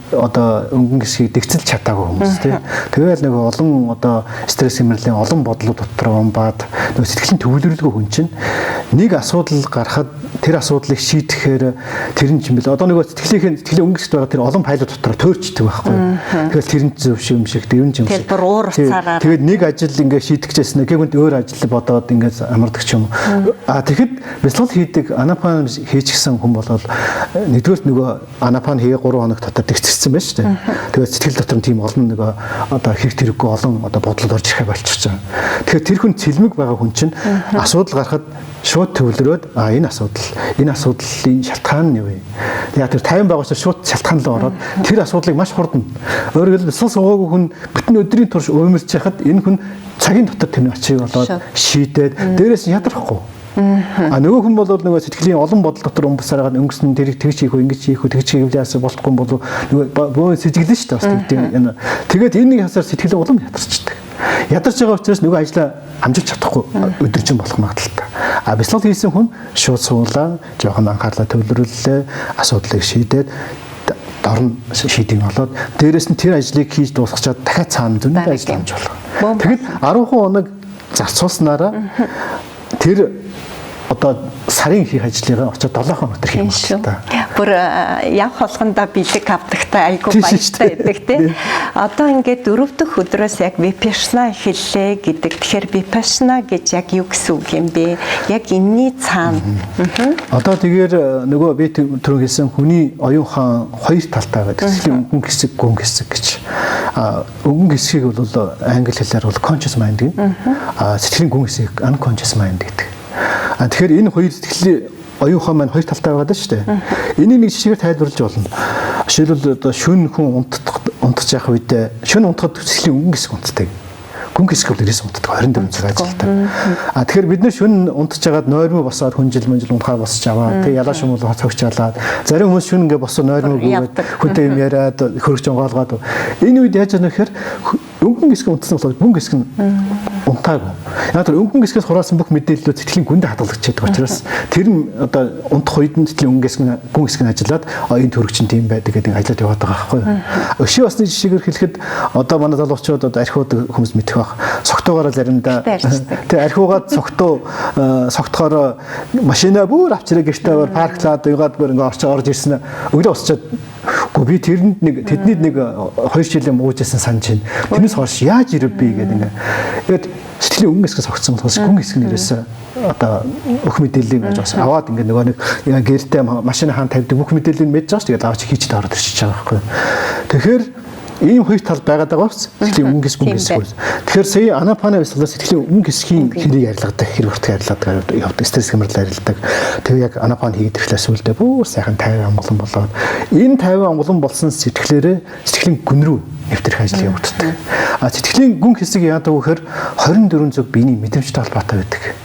одоо өнгөн хэсгийг дэгцэл чадаагүй хүмүүс тийм. Тэгэл нэг олон одоо стресс хэмнэлийн олон бодлууд дотор умбаад нөгөө сэтгэлийн төвлөрөлгүй хүн чинь нэг асуудал гарахад тэр асуудлыг шийдэхээр тэр нь юм бэл одоо нөгөө сэтгэлийн өнгө хэсэгт байгаа тэр олон файлууд дотор төөрчдөг байхгүй. Тэгэл тэр нь зөв юм шиг дэвэн юм шиг. Тэр уур уцаараа. Тэгээд нэг ажил ингээ шийдчихсэн гэвэл өөр ажил бодоод ингээ амардаг ч юм. Тэгэхэд бяцлал хийдэг анапан хийчихсэн хүн болол нэгдүгээр нөгөө анапан хий 3 хоног дотор дэгцсэн байна шүү дээ. Тэгээд сэтгэл дотор нь тийм олон нөгөө одоо хэрэг тэрэггүй олон одоо бодлол орж ирэх болчихж байгаа. Тэгэхээр тэр хүн цэлмэг байгаа хүн чинь асуудал гарахад шууд төвлөрөөд энэ асуудлын шалтгаан нь юу вэ? Яг тэр 50 байгаас шууд шалтгаан руу ороод тэр асуудлыг маш хурдан өөрөөр хэлбэл бяцлал суугаагүй хүн бүтэн өдрийн турш уймарч яхад энэ хүн цагийн дотор тэр ачиг болоод шийдээд дээрээс нь ядрахгүй. Нөгөө хүн бол нөгөө сэтгэлийн олон бодол дотор өмбсараад өнгөсөн тэрийг тэгж хийх үү ингэж хийх үү тэгж хийвэл яасан болохгүй бол нөгөө бөө сэжиглэн шүү дээ бас тийм. Тэгээд энэ хасаар сэтгэл улам ядарчдаг. Ядарч байгаа учраас нөгөө ажлаа амжилт чадахгүй өдөржин болох магадaltaй. Бяцлал хийсэн хүн шууд суулаа, жоохон анхаарлаа төвлөрүүллээ, асуудлыг шийдээд дорн шийдийн болоод дээрэс нь тэр ажлыг хийж дуусгачаад дахиад цаана зөндөө ажил амж болох. Тэгэхэд 10 хоног зарцуулснараа тэр одоо сарын хийх ажлыг очоод 7 хоног төр хийх юм байна. Бүр явх болгондоо бэлэг авдагтай айгүй баяртай байдаг тийм. Одоо ингээд 4 дахь өдрөөс яг випашна хэллээ гэдэг. Тэгэхээр випашна гэж яг юу гэсэн үг юм бэ? Яг энэний цаана. Одоо тэгээд нөгөө би түрүү хэлсэн хүний оюун хаан 2 талтай байдаг. Сэтгэлийн өнгөн хэсэг, гүн хэсэг гэж. Өнгөн хэсгийг бол англи хэлээр бол conscious mind гэнэ. Сэтгэлийн гүн хэсгийг unconscious mind гэдэг. Тэгэхээр энэ хоёр сэтгэлийн оюун хаан маань 2 талтай байгаа даа шүү дээ. Энийг нэг жишгээр тайлбарлаж болно. Жишээлбэл одоо шүн хүн унтаж явах үед шүн унтахад сэтгэлийн өнгөн хэсэг унтдаг. Гүн хэсэг бол ерөөс унтдаг 24 цаг ажилладаг. Тэгэхээр бид нар шүн унтаж байгаад нойрмоо босоод хүнжил унтахаар босч аваа. Тэг ялаа шумул цогч ялаад. Зарим хүмүүс шүн ингээ босоо нойрмоо гүйгээд хүнтэй юм яриад хөргөж онгоолгоод. Энэ үед яаж яах вэ гэхээр өнгөн хэсэг унтсан болохоор гүн хэсэг нь унтаагүй. Яг тэр өнгөн хэсгээс хураасан бүх мэдээллүүд сэтгэлийн гүндэ хадгалагдчихдаг учраас тэр нь одоо унтах үед нь сэтгэлийн гүн хэсэг нь ажиллаад энэ төрөгч нь тийм байдаг гэдэг ажиллаад яваад байгаа байхгүй юу. Өшөө басны жишээгээр хэлэхэд одоо манай залуучууд одоо архиуд хүмүүс мэдэх байх. согтоогоор заримдаа тэг архиугаад согтохоор машина бүр авчираа гэртээ парклаад угаад бүр ингээ орж ирсэн өглөө усчаад гоо би тэрэнд тэдний 2 жилийн муужсэн санаж байна. Тэрнээс хойш яаж ирэв би гэдэг ингээд сэтгэлийн өнгө хэсгээс огцсон болохоос гүн хэсэг нэрээс одоо бүх мэдээллийг байж бас аваад ингээд нөгөө нэг гэртээ машин хаан тавьдаг бүх мэдээллийг мэдж байгаа ч тэгээд авч хийчихдээ ороод ирчихэж байгаа байхгүй. Тэгэхээр ийм хоёр тал байгаад байгаа бас сэтгэлийн өнгө хэсэг үс. Тэгэхээр сая анапана бясалгаас сэтгэлийн өнгө хэсгийн хэрэг ярилцдаг хэрэг урт ярилцдаг явдаг стресс хямрал ярилцдаг. Тэгээ яг анапана хийгээд ирэхлээр сүлдээ бүр сайхан 50 амгалан болоод энэ 50 амгалан болсон сэтгэлээрээ сэтгэлийн гүн рүү нэвтрэх ажил явагддаг. А сэтгэлийн гүн хэсэг яадаг вэ гэхээр 24 цаг биений мэдрэмжтэй холбоотой байдаг.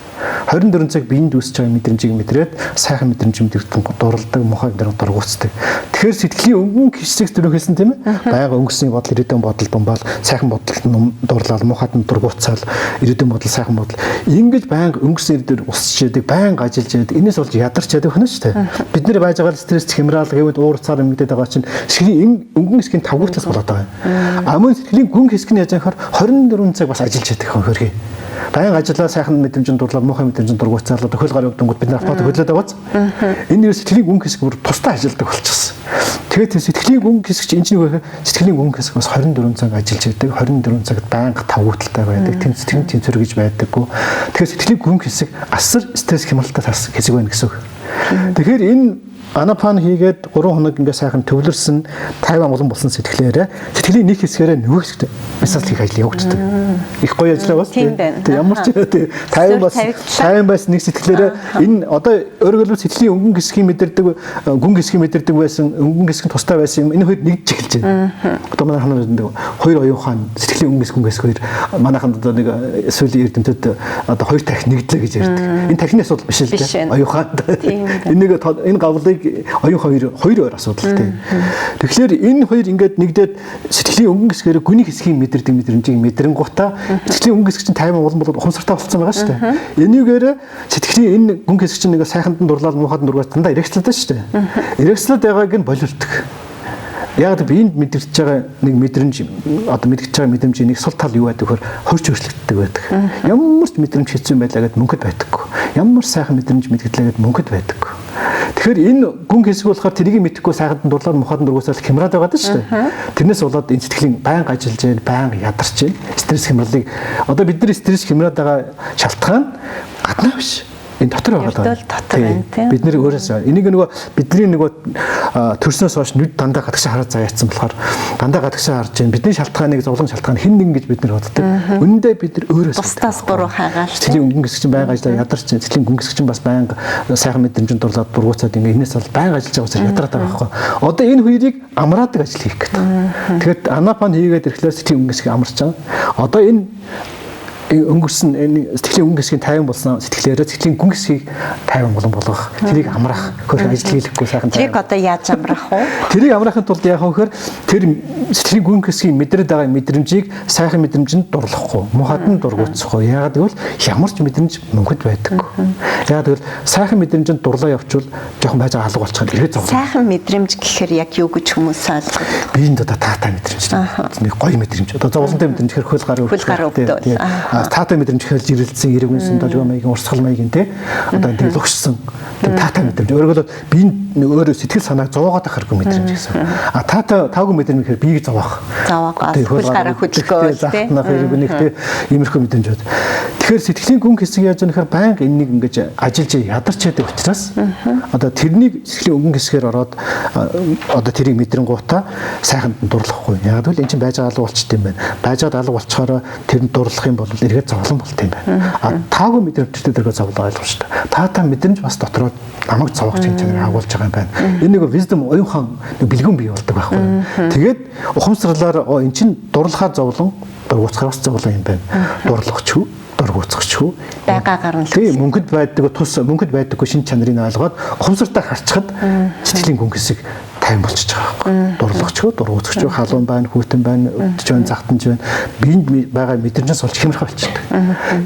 24 цаг биеинд үүсэж байгаа мэдрэмжийг мэдрээд сайхан мэдрэмж мэдэрдэг дурладаг мохоо мэдрэг дургуутдаг. Тэгэхээр сэтгэлийн өнгөн хэсэг төрөө хэлсэн тийм ээ. Байга өнгөсний бодол ирээдүйн бодол бомбал сайхан бодол дурлал мохоод дургуутсаал ирээдүйн бодол сайхан бодол ингэж байнга өнгөсний дээр усч яадаг байнга ажиллаж яадаг. Энээс болж ядарч яадаг хөнөө шүү дээ. Бид нэр байж байгаа стресс хямраал гэвэл уур цаар ингэдэд байгаа чинь сэтгэлийн өнгөн хэсгийн тавгуутлаас болоод байгаа. А мөн сэтгэлийн гүн хэсэг нь яаж яхаар 24 цаг бас ажиллаж яадаг хөрхий. Баян ажиллаа сайхан мэдрэмжийн дурлал муухай мэдрэмжийн дургуутсаалаа төхөл гар явдангууд бид нар автомат хөдлөөд байгааз. Энэ нэр сэтгэлийн гүн хэсэг бүр тусдаа ажилладаг болчихсон. Тэгээд сэтгэлийн гүн хэсэг чинь энэ сэтгэлийн гүн хэсэг бас 24 цаг ажиллаж байдаг. 24 цагт байнга тавгуутлалтай байдаг. Сэтгэлийн тэнцвэр гэж байдаггүй. Тэгэхээр сэтгэлийн гүн хэсэг асар стресс хямралтай тас хэсэг байна гэсэн үг. Тэгэхээр энэ анапан хийгээд 3 хоног ингээ сайхан төвлөрсөн 50 амгалан болсон сэтгэлээрээ сэтгэлийн нэг хэсгээрээ нөгөө хэсэгт бясалгал хийх ажил явагддаг. Их гоё ажиллаа бас тийм ямар ч 50 бас 50 бас нэг сэтгэлээрээ энэ одоо өөрөөр хэлбэл сэтгэлийн өнгөн хэсгийн мэдэрдэг гүн хэсгийн мэдэрдэг байсан өнгөн хэсгийн тустай байсан юм энэ хоёр нэгж эхэлж байна. Одоо манайхан хоёр оюун хаан сэтгэлийн өнгөн хэсэг хоёр манайхан одоо нэг сүүлийн эрдэмтэд одоо хоёр тархи нэгдлээ гэж ярьдаг. Энэ тархины асуудал биш л дээ. Оюун хаанд энэ гавлыг оюун хоёр асуудалтай. Тэгэхээр энэ хоёр ингээд нэгдээд сэтгэлийн өнгөн хэсгээр гүний хэсгийн мэдэрдэг мэдрэмжийг мэдрэнгуутаа сэтгэлийн өнгөн хэсэг чинь 50 улам болоод ухамсартай болсон байгаа шүү дээ. Энийгээр сэтгэлийн энэ гүн хэсэг чинь нэг сайханд дурлал муухад дургаас дандаа эргэцэлтэй шүү дээ. Эргэцэлтэй байгааг нь боловсрдог. Яг л биеинд мэдэрч байгаа нэг мэдрэмж одоо мэдгэж байгаа мэдрэмжийн нэг сул тал юу байдаг вөхөр хөрч өөрчлөгддөг байдаг. Ямар ч мэдрэмж хэцүү байлаа гэд мөнгөд байдаггүй. Ямар сайхан мэдрэмж мэдгэлээ гэд мөнгөд байдаггүй. Тэгэхээр энэ гүн хэсэг болохоор тэрийг мэдэхгүй сайханд дурлал мохоод дургуусаал хямраад байгаа шүү дээ. Тэрнээс болоод энэ сэтгэлийн байнга ажиллаж байна, байнга ядарч байна. Стресс хямралыг одоо бидний стресс хямраад байгаа шалтгаан гаднаа биш. Энэ дотор байгаа даа. Бид нэр өөрөөсөө энийг нөгөө бидний нөгөө төрснөөс хойш нүд дандаа гадагшаа хараад заяатсан болохоор дандаа гадагшаа харж байна. Бидний шалтгааныг зовлон шалтгаан хэн нэгэн гэж бид нэр боддог. Үнэндээ бид нар өөрөөсөө бусдаас буруу хаагаал. Сэтгэлийн өнгөн хэсэг чинь байнга ажиллаа ядарч байна. Сэтгэлийн гүн хэсэг чинь бас байнга сайхан мэдрэмжийн дурлаад дургуутсаад ингээ энэс бол байнга ажиллаж байгаа учраас ядраад байгаа байхгүй. Одоо энэ хоёрыг амраадаг ажил хийх гэдэг. Тэгэхээр анапан хийгээд ирэхлээр сэтгэлийн өнгөн хэсэг амарч байгаа. Одоо энэ өнгөрсөн энэ сэтгэлийн өнгө хэсгийн 50 болсон сэтгэлээрээ сэтгэлийн гүн хэсгийг 50 болон болгох. Тэрийг амраах хөрх ажил хийхгүй сайхан. Тэрийг одоо яаж амраах вэ? Тэрийг амраахын тулд яах вэ гэхээр тэр сэтгэлийн гүн хэсгийн мэдрээд байгаа мэдрэмжийг сайхан мэдрэмжинд дурлахгүй, мухад нь дургуутсахгүй. Яагаад гэвэл ямар ч мэдрэмж мөнгөд байдаггүй. Яагаад гэвэл сайхан мэдрэмжинд дурлаа явуул жоохон байж байгаа алга болчиход эргээд зовлоо. Сайхан мэдрэмж гэхээр яг юу гэж хүмүүс ойлгох вэ? Биеинд одоо таатай мэдрэмж. Нэг гоё мэдрэмж. Одоо зовлонтой мэдрэмж гэхээр хөл гараа өвдөл. Таатай мэдрэмж хэрэлж ирэлцсэн эргэнсэн толгой маягийн урсгал маягийн те одоо энэ лугшсан таатай мэдрэмж өөрөөр биеинд өөрөө сэтгэл санааг зовоогоод ахаргүй мэдрэмж гэсэн. А таагүй мэдрэмж гэхээр биеийг зовоох. Хөл гараа хөдөлгөөл те нэгтэй иймэрхүү мэдрэмж бод. Тэгэхээр сэтгэлийн гүн хэсэг яаж яах вэ? Байнга энэнийг ингэж ажиллаж ядарч яадаг учраас одоо тэрнийг сэтгэлийн өнгөн хэсгээр ороод одоо тэрийг мэдрэнгуутаа сайханд дурлахгүй. Яг л эн чинь байж байгаа алга болчт юм байна. Байж байгаа алга болчхоор тэрэнд дурлах юм бол эргээд зовлон болт юм байна. А таагүй мэдрэмжтэй дэргээ зовлон ойлгох шүү дээ. Таатай мэдрэмж бас дотроо намайг зовоох чанарыг агуулж байгаа юм байна. Энэ нэг wisdom оюун хаан бэлгүүн бий болдог байхгүй. Тэгээд ухамсарлаар эн чинь дурлахаар зовлон дургуутахаас зовлон юм байна. Дурлах ч дургуутсах шүү. Байгаагаар нь л. Тийм мөнгөд байдаг тус мөнгөд байдаггүй шин чанарыг ойлгоод ухамсартай харцхад сэтгэлийн гүн хэсэг 50 болчихж байгаа байхгүй. Дурлагч, дургуутсагч, халуун байна, хүүтэн байна, өдөж байна, загтанж байна. Биеинд байгаа мэдрэмжээс болж хямрхаа болчихдог.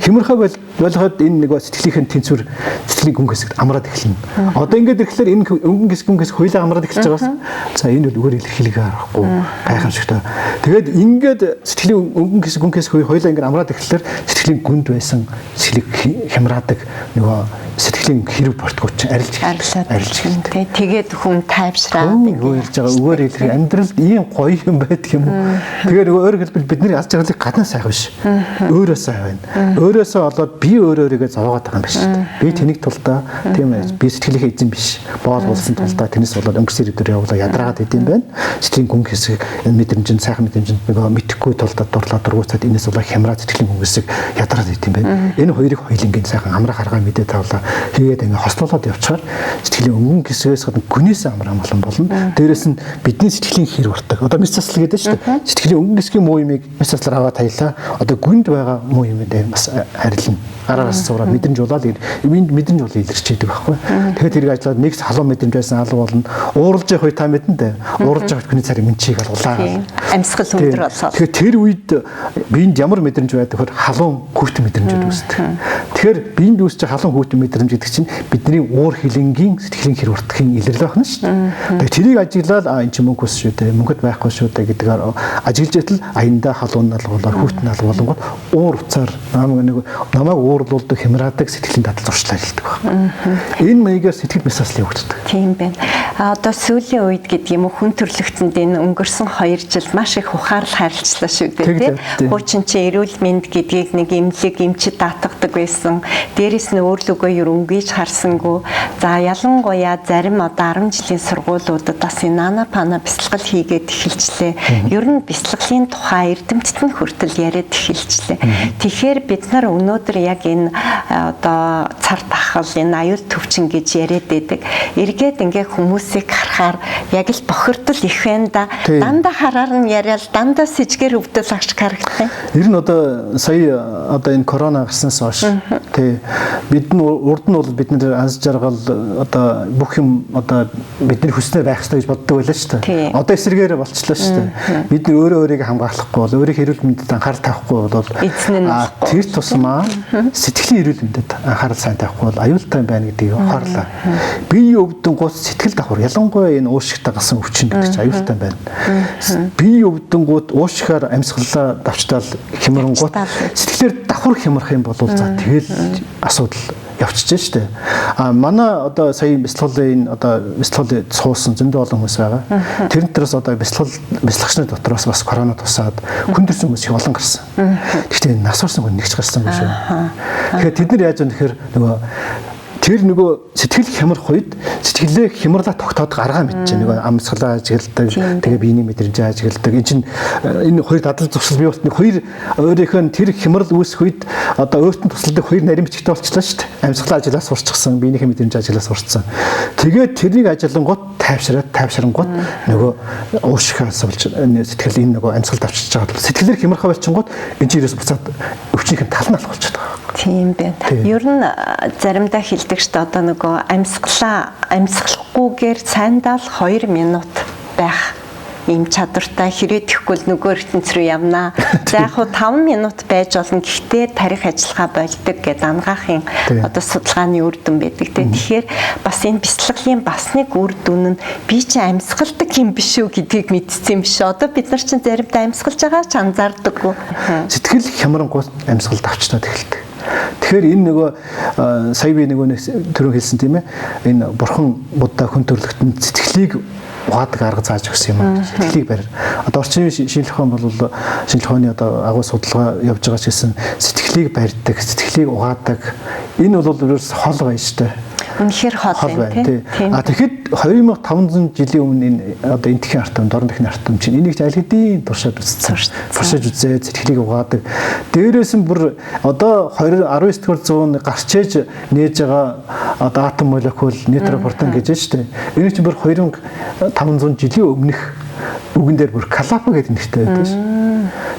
Хямрхаа бол Ойлгоход энэ нэг сэтгэлийнхэн тэнцвэр сэтгэлийн гүн хэсэгт амраад эхэлнэ. Одоо ингээд ирэхлээр энэ өнгөн хэсэг хоёулаа амраад эхэлж байгаас за энэ бол өгөр илэрхийлгээ харахгүй гайхамшигтай. Тэгээд ингээд сэтгэлийн өнгөн хэсэг гүн хэсэг хоёулаа ингээд амраад эхэллээр сэтгэлийн гүнд байсан сэтгэлийг хямраадаг нөгөө сэтгэлийн хэрэг бортгоо ч арилж эхэлнэ. Тэгээд хүн тайвшраад юу ярьж байгаа өгөр илэрхий амьдралд ийм гоё юм байдаг юм уу? Тэгээд нөгөө өөрөөр хэлбэл бидний аз жаргалыг гаднаа сайхан биш. Өөрөө сайн байна. Өөрөөсөө болоод би өөрийгөө зовоогоод байгаа юм биш. Би тэнийг тулдаа тийм ээ би сэтгэлийнхээ эзэн биш. Боол болсон тулдаа тэрнээс болоод өнгөрсөн өдөр явуулаа ядраагаад идэм байна. Сэтгэлийн гүн хэсэг мэдрэмж сайхан мэдрэмж нөгөө мэдхгүй тулдаа дурлаа дургуутаад энэс болоо хямраа сэтгэлийн гүн хэсэг ядраад идэм байна. Энэ хоёрыг хоёулангийн сайхан амрах арга мэдээ тавлаа. Тэгээд ингээд хослуулаад явчихаар сэтгэлийн өнгөн хэсгээс гадна гүнээс амраа амгалан болно. Дээрээс нь бидний сэтгэлийн хэр уртаг. Одоо мэс заслал гэдэг шүү дээ. Сэтгэлийн өнгөн хэсгийн муу юмыг мэс заслаар аваад таялаа. Одоо гүнд байгаа муу юмдээ бас харилна. Араас зураа мэдрэмж болоод энд мэдрэмж бол илэрч идэг байхгүй. Тэгэхээр тэрийг ажиллаад нэг халуун мэдрэмж байсан алга болно. Ууралж явах үе та мэдэн дээ. Ууралж явах хүний царийн мэнчийг алгуулаа. Амьсгал өндөр болсоо. Тэгэхээр тэр үед биенд ямар мэдрэмж байдаг вэ? Халуун хүүхдэн мэдрэмж үүсдэг. Тэгэхээр биенд үүсэж халуун хүүхдэн мэдрэмж гэдэг чинь бидний уур хилэнгийн сэтгэлийн хэр уртахын илэрлэл байна шүү дээ. Тэгэхээр тэрийг ажиглаад энэ чинь мөнгө ус шүү дээ. Мөнгөд байхгүй шүү дээ гэдгээр ажиглаж байтал аянда халуун алгуулаар хүүхдэн алгуулангууд уур уцаар намайг уурлуулдаг хямраадаг сэтгэлийн дадал зуршлаа хэлдэг байна. Энэ маягаар сэтгэл мэсаслын хөгждөг. Тийм байна. Одоо сүүлийн үед гэдэг юм уу хүн төрлөختөнд энэ өнгөрсөн 2 жил маш их ухаарл харилцлаа шүү дээ. Хуучин чи эрүүл мэнд гэдгийг нэг эмнэлэг эмчид даатгадаг байсан. Дээрээс нь өөрлөгөө ерөнгөж харсангүй. За ялангуяа зарим одоо 10 жилийн сургуулиудад бас энэ нана пана бясалгал хийгээд эхэлжлээ. Ер нь бясалгалын тухай эрдэмтэд нь хүртэл яриад эхэлжлээ. Тэгэхээр бид нар өнөөдөр яг энэ одоо цар тахал энэ аюул төвчин гэж яриад байдаг. Эргээд ингээ хүмүүсийг харахаар яг л бохирдол их байна да. Дандаа хараар нь яриад дандаа сэжгээр өвдөл агш харагдсан. Ер нь одоо сая одоо энэ корона гарснаас хойш тий бид нь урд нь бол бид нэр аз жаргал одоо бүх юм одоо бидний хүснээр байх хэрэгтэй гэж боддог байлаа шүү дээ. Одоо эсрэгээр болчихлоо шүү дээ. Бид нэр өөрийгөө хамгаалахгүй бол өөрийн эрүүл мэндэд анхаарал тавихгүй бол тэр тусмаа сэтгэлийн эрүүл мэндэд анхаарал сайн тавихгүй бол аюултай байна гэдгийг ухаарлаа. Биеийн өвдөн гут сэтгэл давхар ялангуяа энэ уушигтай гасан өвчин гэдэг чинь аюултай байна. Биеийн өвдөн гут уушихаар амьсгалаа давчтаал хямрангууд сэтгэлээр давхар хямрах юм бол за тэгэл асуудал явчихжээ шүү дээ. Манай одоо сая бяцлаглын одоо бяцлаглыг суусан зөндөө олон хүмүүс байгаа. Тэрнээс одоо бяцлагчны дотроос бас корона тусаад хүндэрсэн хүмүүс их олон гарсан. Гэхдээ нас орсон хүн нэгч гарсангүй шүү. Тэгэхээр тэд нар яаж вэ гэхээр нөгөө сэтгэл хямрах үед сэтгэлээ хямрлаа тогтоод гаргаа мэдчихэ нөгөө амсгалаа ажигладаг тэгээ биений мэдрэмж ажигладаг энэ чинь энэ хоёр дадал зуршил бий болтны хоёр өөрийнхөө тэр хямрал үүсэх үед одоо өөртөө тусалдаг хоёр нарийн бичгтэй болчихлоо шүү дээ амсгалаа ажиглаа сурчсан биенийхээ мэдрэмж ажиглаа сурцсан тэгээд тэрийг ажиллангууд тайвшрангууд нөгөө уушхаас болж сэтгэл энэ нөгөө амсгал давчиж байгаа сэтгэлээр хямрахаа болчихгонгууд энэ чинь ерөөс буцаад өвчнийхэн тал нь алах болчиход байгаа. Тийм байна. Ер нь заримдаа хэлдэг шүү дээ одоо нөгөө амьсгалахгүйгээр сайндаа л 2 минут байх ийм чадвартай хэрэг тэхгүй л нөгөө ертөнц рүү явнаа. За яг хуу 5 минут байж болно. Гэхдээ тарих ажиллагаа болдог гэдэг ангаахын одоо судалгааны үр дүн байдаг. Тэгэхээр бас энэ бяцлаглалын бас нэг үр дүн нь би чи амьсгалдаг юм биш үү гэдгийг мэдсэн юм биш. Одоо бид нар чинь заримдаа амьсгалж байгаа ч анзаардаггүй. Сэтгэл хямрангуут амьсгал давчтаад эхэлдэг. Тэгэхээр энэ нөгөө сая би нөгөө түрүү хэлсэн тийм ээ энэ бурхан Будда хүн төрлөختөнд сэтгэлийг ухаадаг арга зааж өгсөн юм аа. Сэтгэлийг барь. Одоо орчин шинжлэх ухаан бол шинжлэх ухааны одоо агуу судалгаа явж байгаа ч гэсэн сэтгэлийг барьдаг, сэтгэлийг ухаадаг энэ бол ерөөс хол гоё шүү дээ. Үнэхээр хол байна тийм. Тэгэхэд 2500 жилийн өмнө энэ одоо энтхийн артем, дорн дахны артем чинь энийг аль хэдийн туршаад үзсэн. Туршаад үзээд сэтгэлийг угаадаг. Дээрээс нь бүр одоо 19 дугаар зуунд гарч ээж нээж байгаа одоо атом молекул, нейтро протон гэж байна шүү дээ. Энэ чинь бүр 2500 жилийн өмнөх үгэн дээр бүр калапа гэдэг нэртэй байдаг ш.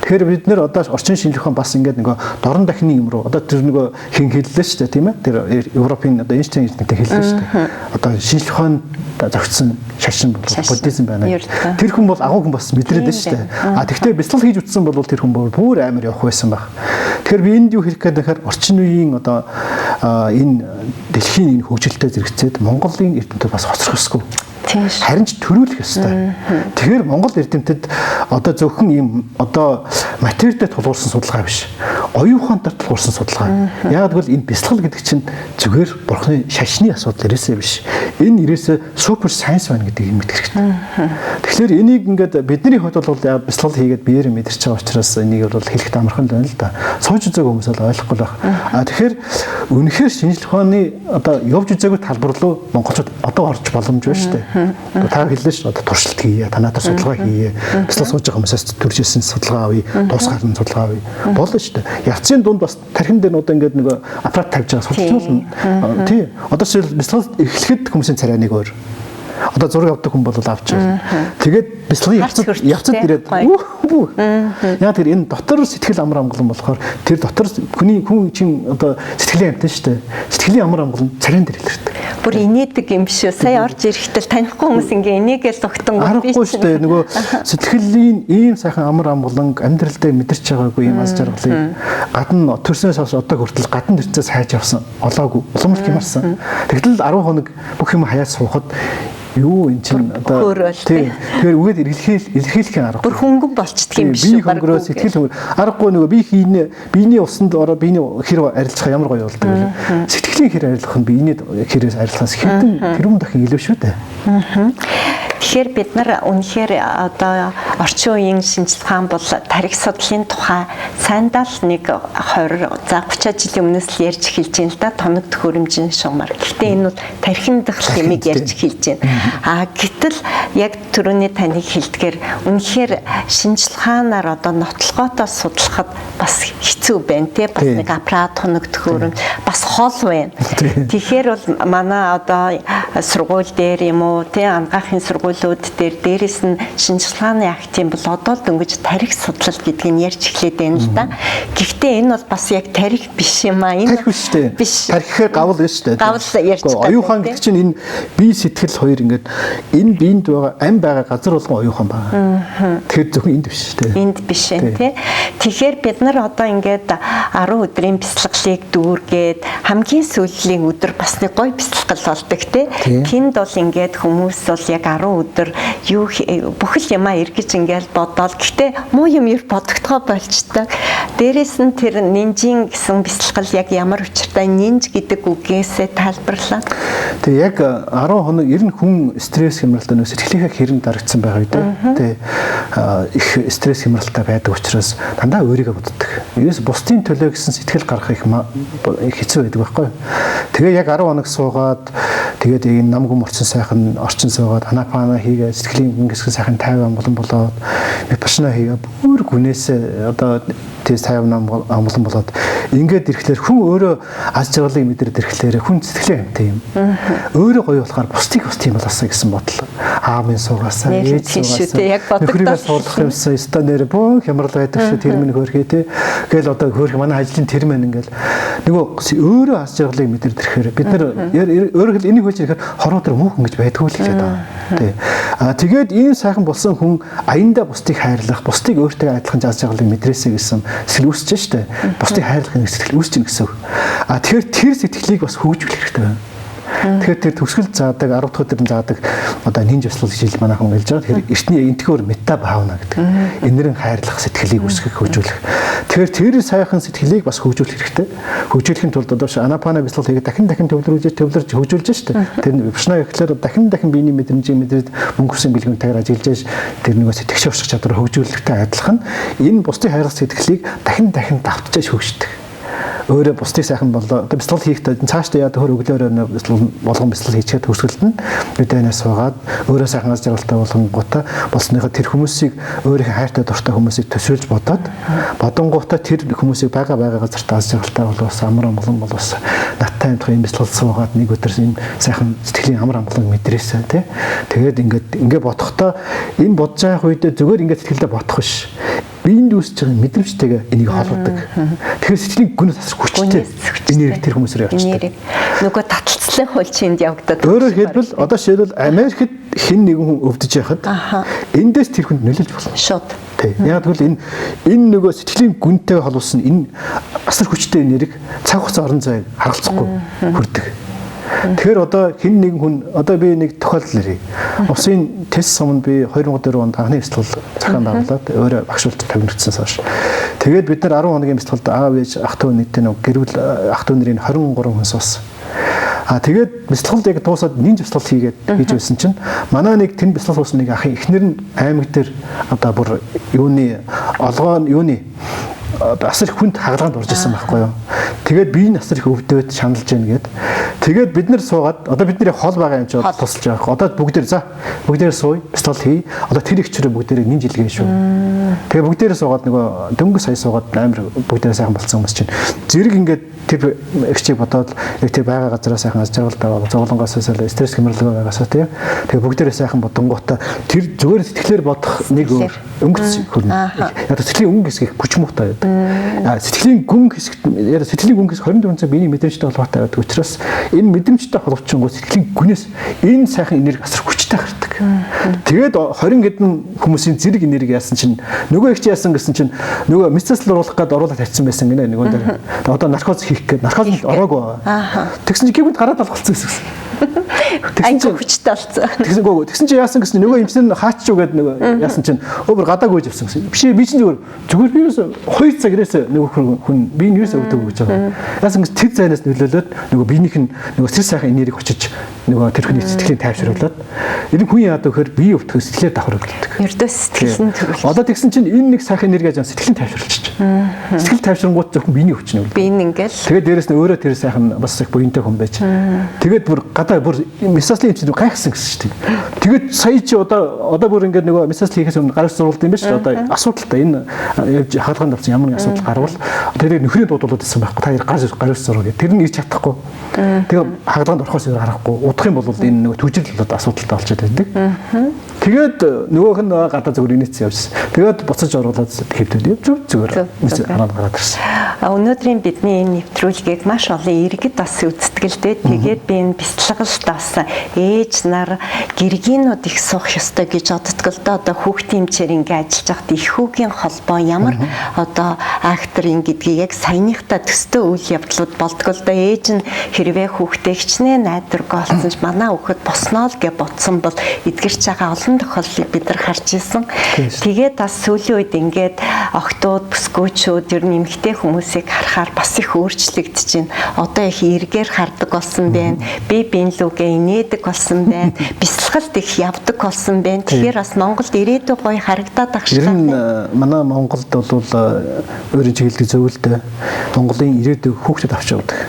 Тэгэхээр бид нэр одоо орчин шинжлэх ухаан бас ингээд нөгөө дорн дахины юм руу одоо тэр нөгөө хин хэллээ шүү дээ тийм ээ. Тэр Европын одоо Эйнштейн гэдэг хэллээ шүү дээ. Одоо шинжлэх ухаанд зохицсон шашин бол буддизм байна. Тэр хүн бол агуу хүн бас мэдрээд байна шүү дээ. А тэгвэл бяцлал хийж үтсэн бол тэр хүн бүр амар явах байсан баг. Тэгэхээр би энд юу хэлэх гээд нэхэр орчин үеийн одоо энэ дэлхийн энэ хөгжилтэй зэрэгцээд Монголын эрдэмтэд бас хоцрох ёсгүй. Харин ч төрүүлэх ёстой. Тэгэхээр Монгол эрдэмтэд одоо зөвхөн ийм одоо материалд тулгуурсан судалгаа биш. Оюун ухаантай тулгуурсан судалгаа. Яг тэгвэл энэ бяцлал гэдэг чинь зүгээр бурхны шашны асуудал ирээсээ биш. Энэ ирээсээ супер сайенс байна гэдгийг мэдэх хэрэгтэй. Тэгэхээр энийг ингээд бидний хувьд бол бяцлал хийгээд биеэр мэдэрч байгаа учраас энийг бол хэлэхэд амархан байна л да. Сууж үзег хүмүүс бол ойлгохгүй байх. А тэгэхээр үнэхээр шинжлэх ухааны одоо явж үзээгүй талбар руу монголчууд одоо орж боломж байна шүү дээ. Та хэллээ шүү дээ. Туршилт хийе, танаатай судалгаа хийе. Бяцлал сууж байгаа хүмүүсээс төрж ирсэн судалгаа авъя, дуусгарын судалгаа авъя. Болно шүү дээ. Ярцын дунд бас тархин дээр одоо ингээд нэг аппарат тавьж байгаа судалж болно. Тий. Одоо жишээл бяцлал эхлэхэд хүмүүсийн царай нэг өөр. Одоо зураг авдаг хүн бол авч байна. Тэгээд бяцлагын явцад ирээд яа тэр энэ дотор сэтгэл амар амгалан болохоор тэр дотор хүн чинь одоо сэтгэлийн амтан шүү дээ. Сэтгэлийн амар амгалан царайн дээр илэрдэг. Бүр инээдэг юм биш үү? Сая орж ирэхдээ танихгүй хүмүүс ингээ инээгээл тогтсон гоо биш шүү дээ. Нөгөө сэтгэлийн ийм сайхан амар амгалан амьдралдаа мэдэрч байгаагүй юм аз жаргалыг гадна төрснөөс хойш одоо хүртэл гадна төрцөөс хайж явсан олоогүй уламжлалт хямарсан. Тэгтэл 10 хоног бүх юм хаяад суухад юу эн чинь одоо тийм тэгэхээр үгээд илэрхийлэх арга бүр хөнгөн болчдөг юм биш үү? үү? Би хөнгөрөө сэтгэл хөнгөр аргагүй нөгөө би биений усанд ороо биений хэр арилжах ямар гоё болдог вэ? Сэтгэлийн хэр арилгах нь биений хэрээс арилгахаас хэдэн тэрүүн дахин илүү шүү дээ. Тэгэхээр бид нар үнэхээр одоо орчин үеийн шинжлэх ухаан бол тарих судлалын тухай сайндаа л нэг 20 за 30 жилийн өмнөөс л ярьж эхэлж байна л да. Тоног төхөөрөмжийн шугамар. Гэхдээ энэ бол тархин дах юмыг ярьж эхэлж байна. Гэтэл яг түрүүний таныг хэлдгээр үнэхээр шинжлэх ухаанаар одоо нотлогоотоо судлахад бас хэцүү байна те. Бас нэг аппарат тоног төхөөрөмж бас хол байна. Тэгэхээр бол манай одоо сургууль дээр юм уу те ангаахын сургуулиуд дээр дээрэс нь шинжлэх ухааны актив бол одоо л дөнгөж тарих судлал гэдгийг нь ярьж эхлэв байна л да. Гэхдээ энэ бол бас яг тарих биш юм аа. Энэ биш. Тарихээ гавл биш шүү дээ. Гавл ярьж байгаа. Оюун ухаан гэдэг чинь энэ бие сэтгэл хоёр ингээд энэ биенд байгаа ам байгаа газар болгон оюун ухаан байгаа. Тэгэхээр зөвхөн энд биш шүү дээ. Энд биш ээ тий. Тэгэхээр бид нар одоо ингээд 10 өдрийн бяцлаглыг дүүргээд хамгийн сүүлийн өдөр бас нэг гоё бяцлал болдог тий. Тэнд бол ингээд хүмүүс бол яг 10 өдөр юу бүхэл юмаа эргэж ингээд бодоол. Гэхдээ муу юм бодогдгоо болчтой. Дээрээс нь тэр нинжин гэсэн бяцлал яг ямар учиртай нинж гэдэг үгээсээ тайлбарлаа. Тэгээ яг 10 хоног ер нь хүн стресс хямралтай нөө сэтгэлийнхээ хэрэг дарагдсан байгаа үү те. Их стресс хямралтай байдаг учраас дандаа өөрийгөө боддог. Ерөөс бусдын төлөө гэсэн сэтгэл гаргах их хэцүү байдаг байхгүй. Тэгээ яг 10 хоног суугаад тэгээд энэ нам хүм орчин суугаад анапана хийгээ сэтгэлийн гингэсгэн сайхан 50 амгалан болоод випашна хийгээ бүр гүнээсээ одоо тэс 50 амгалан болоод ингээд ирэхлээр хүн өөрөө аз жаргалыг мэдэрд ирэхлээр хүн сэтгэлийн амтай юм. Өөрөө гоё болохоор бусдыг бас тийм болоосаа гэсэн бодол. Аав минь суугаасаа ээж суугаасаа нөхрийгээ суулгах юмсан өстө нэр бүх хямрал байдаг шүү тэр минь хөөрхий те. Тэгэл одоо хөөрх манай ажлын тэр мэн ингээл нөгөө өөрөө аз жаргалыг мэдэрд ирэхээр бид нар өөрөө энийг хэлж ирэхээр хороо дээр мөнх ингэж байдгүй л хэлээд байгаа. Тий. Тэгээд ийм сайхан болсон хүн аяндаа бусдыг хайрлах, бусдыг өөртөө адилхан аз жаргалыг мэдрээсэй гэсэн сэтгэл үүсэж штэ. Бусдыг хайрлах нэг сэтгэл үүсэж гин гэсэн. Тэгэхээр тэр сэтгэлийг бас хөгжүүлэх хэрэгтэй байна. Тэгэхээр тэр төгсгөл заадаг 10 дахь өдөр заадаг одоо нинж бяцлал жил манайхан хэлж байгаа. Тэгэхээр эртний энтгээр мета баавна гэдэг. Энэрэн хайрлах сэтгэлийг үүсгэх хөгжүүлэх. Тэгэхээр тэр сайхан сэтгэлийг бас хөгжүүлэх хэрэгтэй. Хөгжүүлэхийн тулд одоо анапана бяцлал хийгээд дахин төвлөрж хөгжүүлж штэ. Тэр випашна гэхлээр дахин биений мэдрэмж мөнгөрсөн бэлгүүнтэйгээр ажиллаж тэр нөгөө сэтгэгч урших чадвар хөгжүүлэхтэй адилхан энэ бусдыг хайрлах сэтгэлийг дахин давтжиж хөгждөг. өөрөө бусдыг сайхан болоо. Одоо бяцлал хийхдээ цаашдаа яа төр өглөөрөө болгон бяцлал хийчихэд төгсгөлд нь бидэнээс суугаад өөрөө сайхан аз жаргалтай болгонгуудаа болсныхоо тэр хүмүүсийг өөрийнхөө хайртай дуртай хүмүүсийг төсөөлж бодоод бодонгуудаа тэр хүмүүсийг байгаа газартаа аз жаргалтай болгоос амар амгалан болгоос надтай амтх юм бяцлал суугаад нэг өдөр энэ сайхан сэтгэлийн амар амгалан мэдрээсэ тий. Тэгээд ингээд бодохдоо энэ бодож байгаа үедээ зүгээр ингээд сэтгэлдээ бодох биш. Биеинд үүсэж байгаа мэдрэмжтэйгээ энийг холбодог. Тэгэхээр сэтгэлийн гүн тасар хүчтэй энерги тэр хүмүүсээр явчихдаг. Нөгөө таталцлын хуульчинд явагдаад. Өөрөөр хэлбэл одоо жишээлбэл Америкт хэн нэгэн хүн өвдөж яхад эндээс тэр хүнд нөлөөлж болно. Шууд. Тий. Яг тэгвэл энэ нөгөө сэтгэлийн гүнтэй холбосон энэ асар хүчтэй энерги цаг хугацаа орон зайг харгалзахгүй хүрдэг. Тэгэхээр одоо хэн нэгэн хүн одоо би нэг тохиолдол нэрье. Усын тест суманд би 2004 онд анхны бяцлал захаан байгуулад өөрөө багшуулт тавигдсан хойш. Тэгээд бид нар 10 хоногийн бяцлалд аав ээж ах トゥ нийтээ нэг гэрүүл ах トゥ нарын 23 хүн суусан. Тэгээд бяцлалд яг дуусаад нэг бяцлал хийгээд хийж байсан чинь манай нэг тэн бяцлал уусан нэг ахын эхнэр нь аймаг дээр одоо бүр асар их хүнд хагалгаанд орж исэн байхгүй юу. Тэгээд би энэ асар их өвдөд шаналж байна гэд. Тэгээд бид нар суугаад одоо бидний хол байгаа юм чи тусалж байгаа. Одоо бүгдээр сууя, бяцлал хий. Одоо тэр их чирээ бүгдээр нэг жилгээ шүү. Тэгээд бүгдээр суугаад нөгөө дөнгөс сая суугаад амар бүгдээр сайхан болсон хүмүүс чинь зэрэг ингээд тэр ихчийг бодоод яг тэр байгаа газараа сайхан аз жаргалтай байгаа. Зовлонгоос стресс гэмэрлэгээ байгаасаа тийм. Тэгээд бүгдээр сайхан бодонгуудаа тэр зүгээр сэтгэлээр бодох нэг өөр өнгөц хөрнө. Яг сэтгэлийн өнгө хэсгийг хүч муутай байдаг. Сэтгэлийн гүн хэсэгт сэтгэлийн гүн хэсэг 24 цаг биений мэдрэмжтэй холбоотой байдаг учраас энэ мэдрэмжтэй холбоочингууд сэтгэлийн гүнээс энэ сайхан энерги асар хүчтэй гардаг. Тэгээд 20 хэдэн хүмүүсийн зэрэг энерги яасан чинь нөгөө их яасан гэсэн чинь нөгөө мецэслэр оруулах гээд оруулаад тавьсан байсан гинэ нөгөө дээр. Одоо наркоз хийх гээд наркоз ороогүй. Тэгсэн чинь гівэнд гараад алхалцсан гэсэн. Айгуу хүчтэй болсон. Тэгсэн чинь яасан гэсэн нөгөө эмчнэр хаач юу гэдэг нөгөө яасан чинь өөр гадаагүй явсан гэсэн. Биш би чинь зүгээр би юус 2 цаг ирээсээ нөгөө хүн би юус өгдөг гэж байгаа. Яасан гэсэн тэр зайнаас нөлөөлөд нөгөө биенийх нь нөгөө сэр сайхан энерги очиж нөгөө тэр хүний сэтгэлийн тайвшруулад энэ хүн яадаг гэхээр бие өвтгөх сэтгэлээ давхарлагддаг. Ердөө сэтгэлийн төрөл. Одоо тэгсэн чинь энэ нэг сайхан энерги ажаа сэтгэлийн тайвшруулчих. Сэтгэл тайвшрангууд зөвхөн биений өвчин үү. Би ингээл. Тэгээд дээрэс нь өөрөө тэр сайхан бас их буянтай хүн байж. Тэгээд бүр гадаа бүр месаслын эмчнэр гайхсан гэсэн шүү дээ. Тэгээд сая чи одоо бүр ингээд нөгөө месасл хийхээс өмнө гарах сурвалт юм биш үү? Одоо асуудалтай энэ хаалганд авсан ямар нэг асуудал гарвал тэгээд нөхрийн дуудуулаад ирсэн байхгүй. Та гарах сурвал гэдэг. Тэр нь ирж чадахгүй. Тэгээд хаалганд орохоос өөр харахгүй. Удах юм бол энэ нөгөө түжил болоод асуудалтай болчиход байдаг. Тэгээд нөгөөх нь гадаа зүгээр инээц явсан. Тэгээд буцаж оруулаад хэвдээд зүгээр хараад гараад ирсэн. Өнөөдрийн бидний энэ нэвтрүүлгийг маш олон иргэд бас үзтгэлтэй. Тэгээд би энэ бяцлагалд бас ээж нар гэргийнүүд их суух ёстой гэж боддог л да. Одоо хүүхдийн хэмжээр ингээ ажиллаж байхад их хүүгийн холбоо ямар одоо акторын гэдгийг яг саяныхтай төстэй үйл явдлууд болдгоо л да. Ээж нь хэрвээ хүүхдээ хичнээн найдваргүй болсон ч манай хүүхэд босноо л гэж бодсон бол эдгэрч байгаа олон тохиолдлыг бид нар харж ирсэн. Тэгээд бас сүүлийн үед ингээд охтууд, бүсгүүчүүд ер нь эмэгтэй хүмүүсийг харахаар бас их өөрчлөгдөж байна. Одоо их эргээр хардаг болсон байна. Би биенлүүгээ инээдэг болсон байна. Бяцлагалд их явдаг болсон байна. Тэгэхээр бас Монголд ирээдүй гоё харагдаад ах шиг. Ер нь манай Монголд бол өөрийн чиглэлд зөвлөлтөө Монголын ирээдүй хүүхдэд авч явдаг.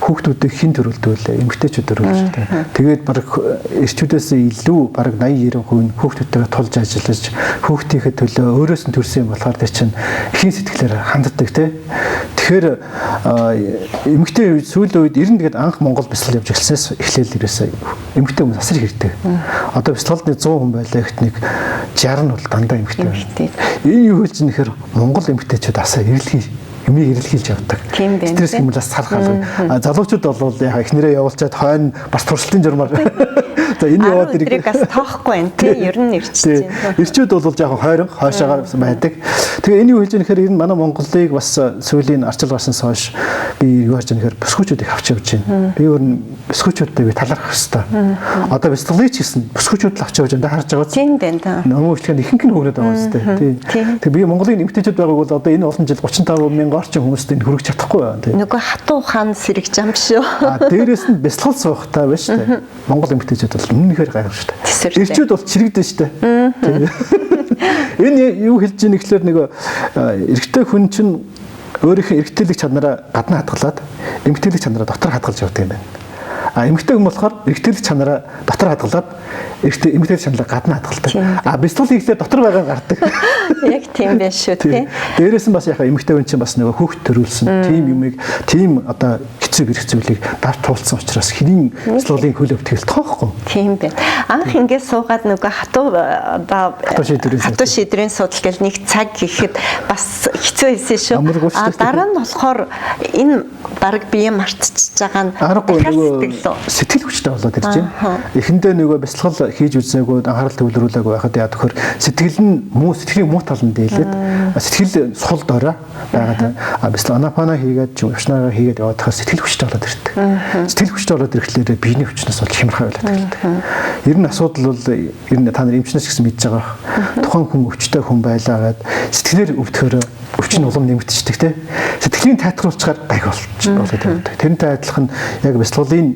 Хүүхдүүдийг хэн төрүүлдэг вэ? Эмэгтэйчүүд төрүүлдэг. Тэгээд баг эрчүүдээс илүү баг 80-90% хүүхдүүдтэйгээ тулж ажиллаж хүүхдийнхээ төлөө өөрөөс нь төрсөн юм болохоор тэр чинь ихийн сэтгэлээр ханддаг тий. Тэгэхээр эмэгтэй сүүлийн үед 90 анх Монгол бяцлал явж эхэлснээс эхлээл ирээсээ эмэгтэй хүмүүс асар их ирдэг. Одоо бяцлалд 100 хүн байлаа гэхэд нэг 60 нь бол дандаа эмэгтэй байна. Энэ юу хэлж нэхэр Монгол эмэгтэйчүүд асар ирэлхий юмыг ирэлхийлж явдаг. Стресс гэмэлээс салхалгүй. Залуучууд бол яг эхнэрээ явуулчаад хойно бас туршилтын журмаар за энэ яваад ирэх бас тоохгүй байна тий. Ер нь ирчихэж байна. Ирчүүд бол яг хойрон хойшоогоор байдаг. Тэгээ энэ юу хэлж байгаа нөхөр энэ манай Монголыг бас сүүлийн арчил гарсанаас хойш би юу хийж байгаа нөхөр бүсгүүчүүдийг авч явж байна. Би өөр нь бүсгүүчүүдтэй би талархах хэвээр. Одоо бяцлагыг ч гэсэн бүсгүүчүүд л авч явж байна. Харж байгаа. Тийм байна. Нөгөө ихтгэн ихэнх нь хөрөөд байгаа үстэй. Тэгээ би Монголын эмэгтэйчүүд байгааг бол одоо энэ олон жил 35,000 орчим хүмүүст энэ хүрэх чадахгүй байна. Нөгөө хатуу хаан сэрэгж ам шүү. Дээрээс нь бяцлал суухтай байна шүү дээ. Монгол эмэгтэйчүүд бол үнэхээр гайхамшигтай. Ирчүүд бол чирэгдэн шүү дээ. Энэ юу хэлж ийн гэхэлэр нөгөө эрэгтэй хүн чинь өөрийнхөө эрэгтэйлэг чанараа гадна хадгалаад эмэгтэйлэг чанараа дотор хадгалж явдаг юм байна. Эмэгтэй хүн болохоор эрэгтэйлэг чанараа дотор хадгалаад эмэгтэйлэг чанараа гадна хадгалдаг. Бяцлал хийхдээ дотор байгаа гардаг. Яг тийм байх шүү тий. Дээрээс нь бас яхаа эмэгтэй хүн чинь бас нөгөө хүүхд төрүүлсэн тийм юмыг тийм одоо хэцүү хэрэг зүйлийг давж туулсан учраас хэрийн бяцлалын хөл өвтгөл тоохгүй. Тийм байна. Анх ингээд суугаад нөгөө хатуу шийдрийн судал гэл нэг цаг гэхэд бас хэцүү байсан шүү. Дараа нь болохоор энэ баг бие мартчихж байгаа нь сэтгэл хүчтэй болоод ирж байна. Эхэндээ нөгөө бяцлал хийж үзээгүй анхаарал төвлөрүүлээгүй байхад яа тэгэхээр сэтгэлийн муу тал нь дээлээд сэтгэл сул дорой байгаад бяцлал анапана хийгээд явшнаагаа хийгээд яваад тахад сэтгэл хүчтэй болоод ирдэг. Сэтгэл хүчтэй болоод ирэхлээр биений хүчнээс бол хямрхаа болоод ирдэг. Ер нь асуудал бол ер нь та нар эмчнээс гэсэн мэдж байгаа. Тухайн хүн өвчтэй хүн байлаагаад сэтгэлээр өвдөхөөр өвчин улам нэмэгдчихдэг те. Сэтгэлийн тайтгаруулчаар гайг болоод байдаг. Тэрнтэй адилхан яг бяцлалын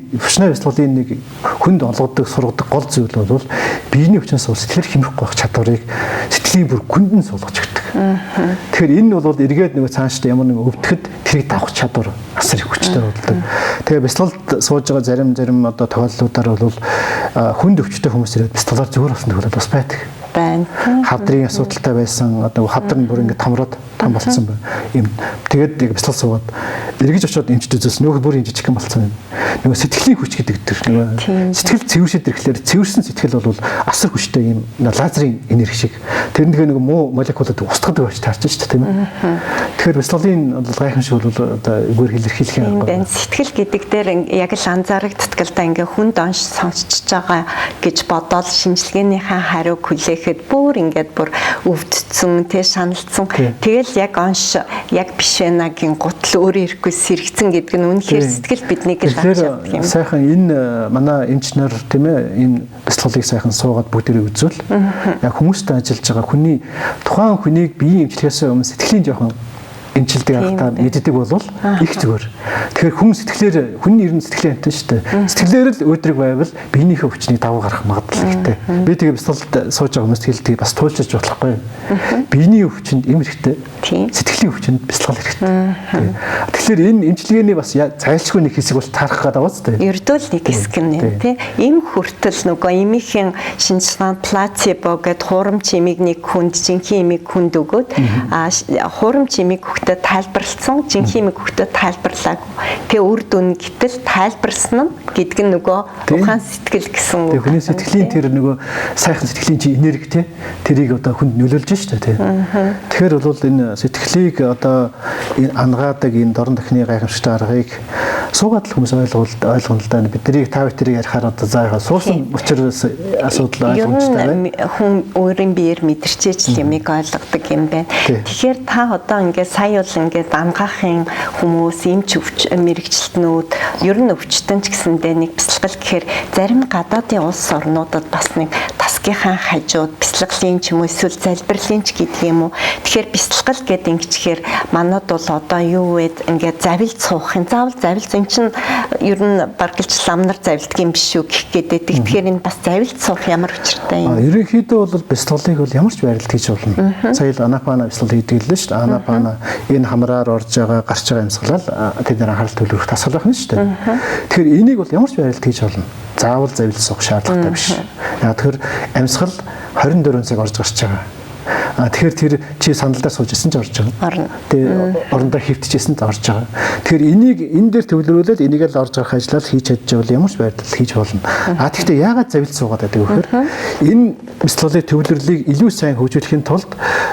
нэг хүнд олгодог, сургадаг гол зүйл бол биений өвчнөөс сэтгэлээр хямрахгүй байх чадварыг сэтгэлийн бүр гүндэн суулгаж өгдөг. Тэгэхээр энэ бол эргээд нөгөө цаашдаа ямар нэг өвдөхөд тэрийг давах чадвар асар их хүчтэй болдог. Тэгээ бяцлалд сууж байгаа зарим одоо тохиолдлуудаар бол хүнд өвчтэй хүмүүс ирээд бяцлалаар зүгээр болсон тохиолдол бас байдаг. Хавдрын асуудалтай байсан одоо хавдар нь бүр ингээд том болсон байна. Ийм тэгээд яг бяцлал суугаад эргэж очиод эмчд үзээс нөгөө бүр жижиг юм болсон байна. Нөгөө сэтгэлийн хүч гэдэг тэр нөгөө сэтгэл цэвэршээд ирэхлээр цэвэрсэн сэтгэл бол асар хүчтэй ийм лазерын энерги шиг. Тэр нөгөө муу молекулууд устгадаг байж таарч шүү дээ тийм ээ. Тэгэхээр бяцлалын гайхамшиг бол одоо үгээр илэрхийлэх юм байна. Сэтгэл гэдэг дээр яг л анзаарагддаг л да ингээ хүнд онш сонсчихж байгаа гэж бодоод шинжилгээнийхээ хариуг хүлээхэд бүр өвдцэн тэ шаналцсан. Тэгэл яг онш яг биш байнагийн гутал өөрөө ирэхгүй сэрэгцэн гэдэг нь үнэхээр сэтгэл биднийг л авч явдаг юм. Сайхан энэ манай эмчнэр тийм ээ энэ бяцлалыг сайхан суугаад бүгдээрээ үзвэл яг хүмүүстэй ажиллаж байгаа тухайн хүнийг биеийн эмчилгээсээ өмнө сэтгэлийн жоохон эмчилдэг ахтаа мэддэг бол их зүгээр. Тэгэхээр хүн хүний ер нь сэтгэлийн амтан шүү дээ. Сэтгэлээр л өөдрөг байвал биенийхээ өвчнийг давуу гарах магадлал ихтэй. Би тэгээ бяцлалд сууж байгаа хүмүүст хэлдэг бас туйлжиж болохгүй. Биений өвчөнд эм хэрэгтэй. Сэтгэлийн өвчөнд бяцлал хэрэгтэй. Тэгэхээр энэ эмчилгээний бас зайлшгүй нэг хэсэг бол таарах гэдэг байгаа зү. Ердөө л нэг хэсэг нь тий. Эм хүртэл нөгөө эмийн шинжилгээ плацебо гэдэг хурамч эмийг нэг хүнд жинхэнэ эмийг хүнд өгөөд хурамч эмийг тайлбарлсан жинхэнэ хөхтөд тайлбарлаагүй. Тэгээ үр дүн гэтэл тайлбарлсан нь гэдэг нь нөгөө ухаан сэтгэл гэсэн үг. Тэгээ хүний сэтгэлийн тэр нөгөө сайхан сэтгэлийн чи энерги те тэрийг одоо хүнд нөлөөлж штэ те. Тэгэхээр бол энэ сэтгэлийг одоо энэ ангаадаг энэ дорн дахны гайхамшигтай аргыг суугаад л хүмүүс ойлгоно л да. Бидний та бүхэн ярихаар одоо заагаа суусан учраас асуудал ойлгомжтой байна. Хүн өөрийн биеэр мэдэрчээж л юмыг ойлгодог юм байна. Тэгэхээр та одоо ингээд сая бол ингээд ангаахын хүмүүс эмч мэрэгчлэтнүүд ер нь өвчтөн ч гэсэндээ нэг бяцлал гэхээр зарим гадаадын улс орнуудад бас нэг тасгийнхаа хажууд бяцлаглын ч юм уу эсвэл залбирлын ч гэдэг юм уу. Тэгэхээр бяцлал гэдэг ингэчхээр манад бол одоо юу вэ ингээд завилж суух юм. Заавал завилж энэ чинь ер нь баргалж ламнар завилдаг юм биш үү гэх гээд байдаг. Тэгэхээр энэ бас завилж суух ямар учиртай юм. Ерөнхийдөө бол бяцлалыг бол ямар ч байралд хийж болно. Сая л анапана бяцлал хийдэг л шүү дээ. Анапана энэ хамраар орж байгаа гарч байгаа амьсгалал тэд нар анхаарал төвлөрөх тасгал байх нь шүү дээ. Тэгэхээр энийг бол ямар ч байралд хийж болно. Заавал завилж суух шаардлагатай биш. Яг тэр амьсгал 24 цаг орж гарч байгаа. Тэгэхээр тэр чи сандалдаа сууж исэн ч орж байгаа. Тэгээ орондоо хөвтөжсэн ч орж байгаа. Тэгэхээр энийг энэ дээр төвлөрүүлээд энийг л орж гарах ажиллал хийж чадчихвал ямар ч байдлаар хийж болно. Тэгэхдээ яагаад завилж суугаад байдаг вэ гэхээр энэ бяцлалын төвлөрлийг илүү сайн хөгжүүлэхийн тулд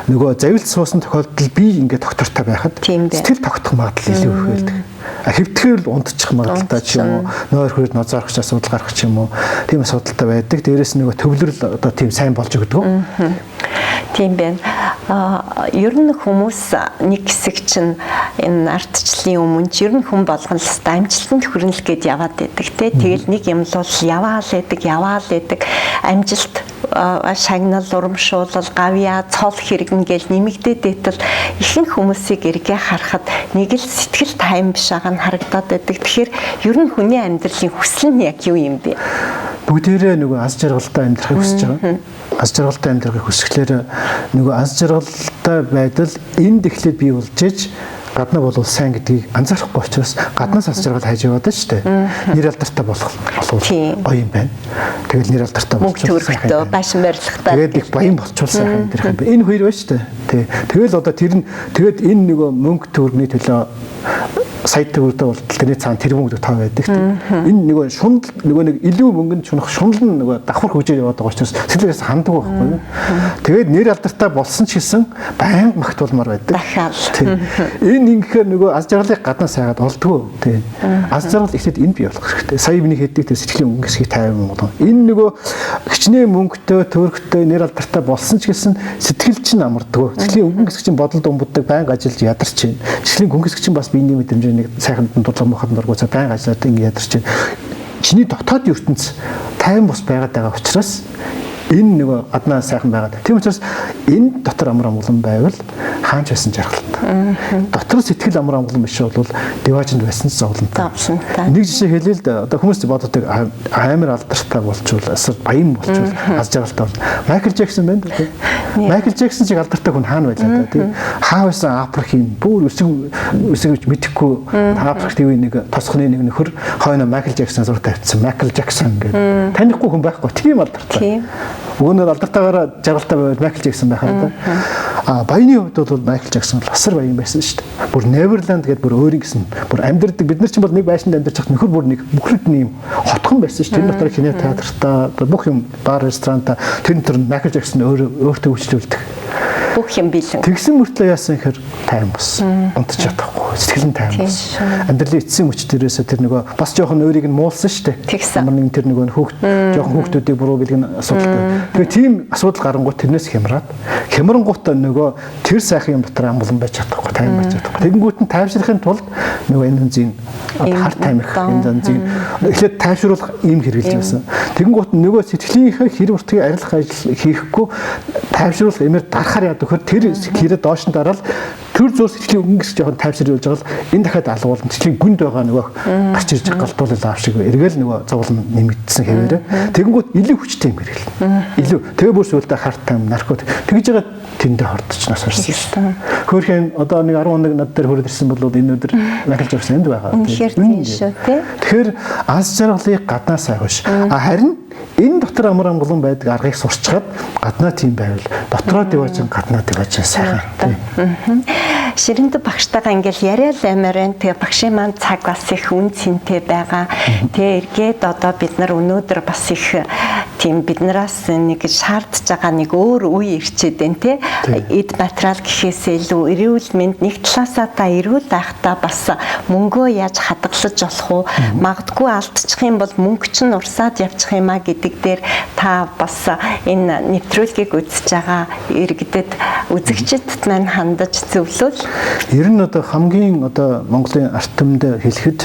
нөгөө завилж суусан тохиолдолд би ингээд доктортой байхад сэтгэл тогтох магадлал илүү их байдаг. Хэвтгэр л унтчих магадлалтай ч юм уу, нойр хүрээд нозоорохч асуудал гарах ч юм уу, тийм асуудалтай байдаг. Дээрээс нөгөө төвлөрөл одоо тийм сайн болж өгдөг. Тийм байна. Ер нь хүмүүс нэг хэсэг чинь энэ ардчлалын өмнө ч ер нь хүн болгон л амжилтанд хүрнэ л гэд яваад байдаг те. Тэгэл нэг юм л яваал байдаг. Амжилт шагнал урамшуулал гавья цол хэрэгнэ гэж нэмэгдээд байтал ихэнх хүмүүсийг эргээ харахад нэг л сэтгэл тайван биш байгаа нь харагдаад байдаг. Тэгэхээр ер нь хүний амьдралын хүсэл нь яг юу юм бэ? Бүгдээрээ нөгөө аз жаргалтай амьдрахыг хүсэж байгаа. Аз жаргалтай амьдрахыг хүсэхлээр нөгөө аз жаргалтай байдал энд эхлээд бий болж иж гадна бол сайн гэдгийг анзаарахгүй учраас гаднаас аз жаргал хайж яваад шүү дээ. Нэр алдартай болох гоё юм байна. Тэгэл нэр алдартай болчихвол сайхан башин барилгатай. Тэгээд их баян болчихвол сайхан гэх юм. Энэ хоёр байна шүү дээ. Тэгэл одоо тэр нь тэгээд энэ нөгөө мөнгө төгрөгийн төлөө сая төгрөгтэй бол тэрний цаана тэр мөнгө тав байдаг. Энэ нөгөө шунал нөгөө нэг илүү мөнгөнд чунах шунал нь нөгөө давхар хөгжөөр яваад байгаа учраас сэтгэлээс хандаг байхгүй юу. Тэгээд нэр алдартай болсон ч гэсэн байнга магтуулмаар байдаг. Дахиад. Энэ ингэхээр нөгөө аз жаргалыг гаднаас хайгаад олдгоо. Тийм. Аз жаргал ихтэй энэ бий болох хэрэгтэй. Сая миний хэддэг тэр сэтгэлийн мөнгө хэсгийг 50 мөнгө. Энэ нөгөө хичнээн мөнгөтэй төгрөгтэй нэр алдартай болсон ч гэсэн сэтгэл чинь амарддаг. Сэтгэлийн мөнгө хэсэг чинь бодол думбуддаг байнга ажиллаж ядарч байна. Сэтгэлийн мөнгө хэсэг чинь бас биений мэдрэмж нэг сайхан дудлага мохот нургуцаа байнга ажиллаад ингэ ядарч байна. Чиний дотоод ертөнц тайван бус байгаад байгаа учраас энэ нөгөө гаднаа сайхан байгаад. Тийм учраас энэ дотор амар амгалан байвал хаач байсан жаргалтай. Дотор сэтгэл амар амгалан биш бол диваажинд байсан зовлонтой. Нэг жишээ хэлээ л да. Одоо хүмүүс боддог амар алдартай болчвол эсвэл баян болчвол аз жаргалтай бол. Майкл Джексон байна дээ. Майкл Джексон чиг алдартай хүн хаана байлаа да тийм. Хаа байсан Африкийн бүр өсөж мэдэхгүй Африк ТV нэг тосхны нэг нөхөр хойно Майкл Джексон зураг тавьчихсан. Майкл Джексон гэдэг. Танихгүй хүн байхгүй. Тийм алдартай. Өгөнөр алдарттайгаар жаргалтай байвал Майкл Джексон байх юм да. Баяны хувьд бол Майкл Джексон асар баян байсан шүү дээ. Бүр Neverland гэдэг бүр өөр гэсэн. Бүр амьдардаг бид нар ч бол нэг байшинд амьдарч хат нөхөр бүр нэг бүхэлд нь юм хотхон байсан шүү дээ. Тэр дотор кино театртаа бүх юм бар ресторанта тэр Майкл Джексон өөртөө үйлчлүүлдэг. Бүх юм билэн. Тэгсэн мөртлөө яасан гэхээр тайван болсон. Унтж чадахгүй. Сэтгэл нь тайван болсон. Амьдралын эцсийн мөч дээрээс тэр нөгөө бас жоохон өөрийг нь муулсан шүү дээ. Амар нэг тэр нөгөө жоохон хүүхдүүдийг буруу бэлгэн асуудалтай. Тэгээ тийм асуудал гарангуут тэрнээс хямрангуут нөгөө тэр сайхан юм дотор амгалан байж чадахгүй, тайван байж чадахгүй. Тэгэнгүүт нь тайвширахын тулд нөгөө энэ зэн хар таймих энэ зэн эхлээд тайвшруулах юм хэрэгжилж байсан. Тэгэнгүүт нөгөө сэтгэлийнхээ хэрэг уртгийн арилгах ажил хийхгүй тайвшруулах эмээр дарахаар яадаг хөр тэр хэрэг доош нь дараал төр зур сэтгэлийн өнгөс жоохон тайвшруулж байгаа л энэ дахиад алгуулна сэтгэлийн гүнд байгаа нөгөө гарч ирж галдуулал аав шиг эргээл нөгөө зовлон нэмэгдсэн хэвээрээ тэгэнгүүт илүү хүчтэй юм хэрэглэн илүү тэгээ бүр сүлдө харт тайм наркот тэгж байгаа тэндээ хордож нас орсон шүү дээ. Хөөхөн одоо нэг 10 хоног над дээр хүрээд ирсэн бол энэ өдөр Майкл Джексон энд байгаа. Тэгэхээр аз жаргалыг гаднаас айвш. Харин энэ дотор амар амгалан байдаг аргыг сурчгаад гаднаа тийм байвал дотроо диваажин гаднаа диваажин сайхан. Ширэнд багштайгаа ингээл яриад амирэн тэгээ багшийн маань цаг бас их үн цэнтэй байгаа. Тэгээ эргээд одоо бид нар өнөөдөр бас их тийм биднээс нэг шаардж байгаа нэг өөр үе ирчээд байна те. Эд материал гэхээсээ илүү эрүүл мэнд нэг талаасаа та эрүүл байхдаа бас мөнгөө яаж хадгалж болох уу? Магадгүй алдчих юм бол мөнгө чинь урсаад явчих юм а гэдэг дээр та бас энэ нэвтрүүлгийг үзэж байгаа иргэдэд үзэгчдэд маань хандаж зөвлөвл. Ер нь одоо хамгийн одоо Монголын арт түмэнд хэлэхэд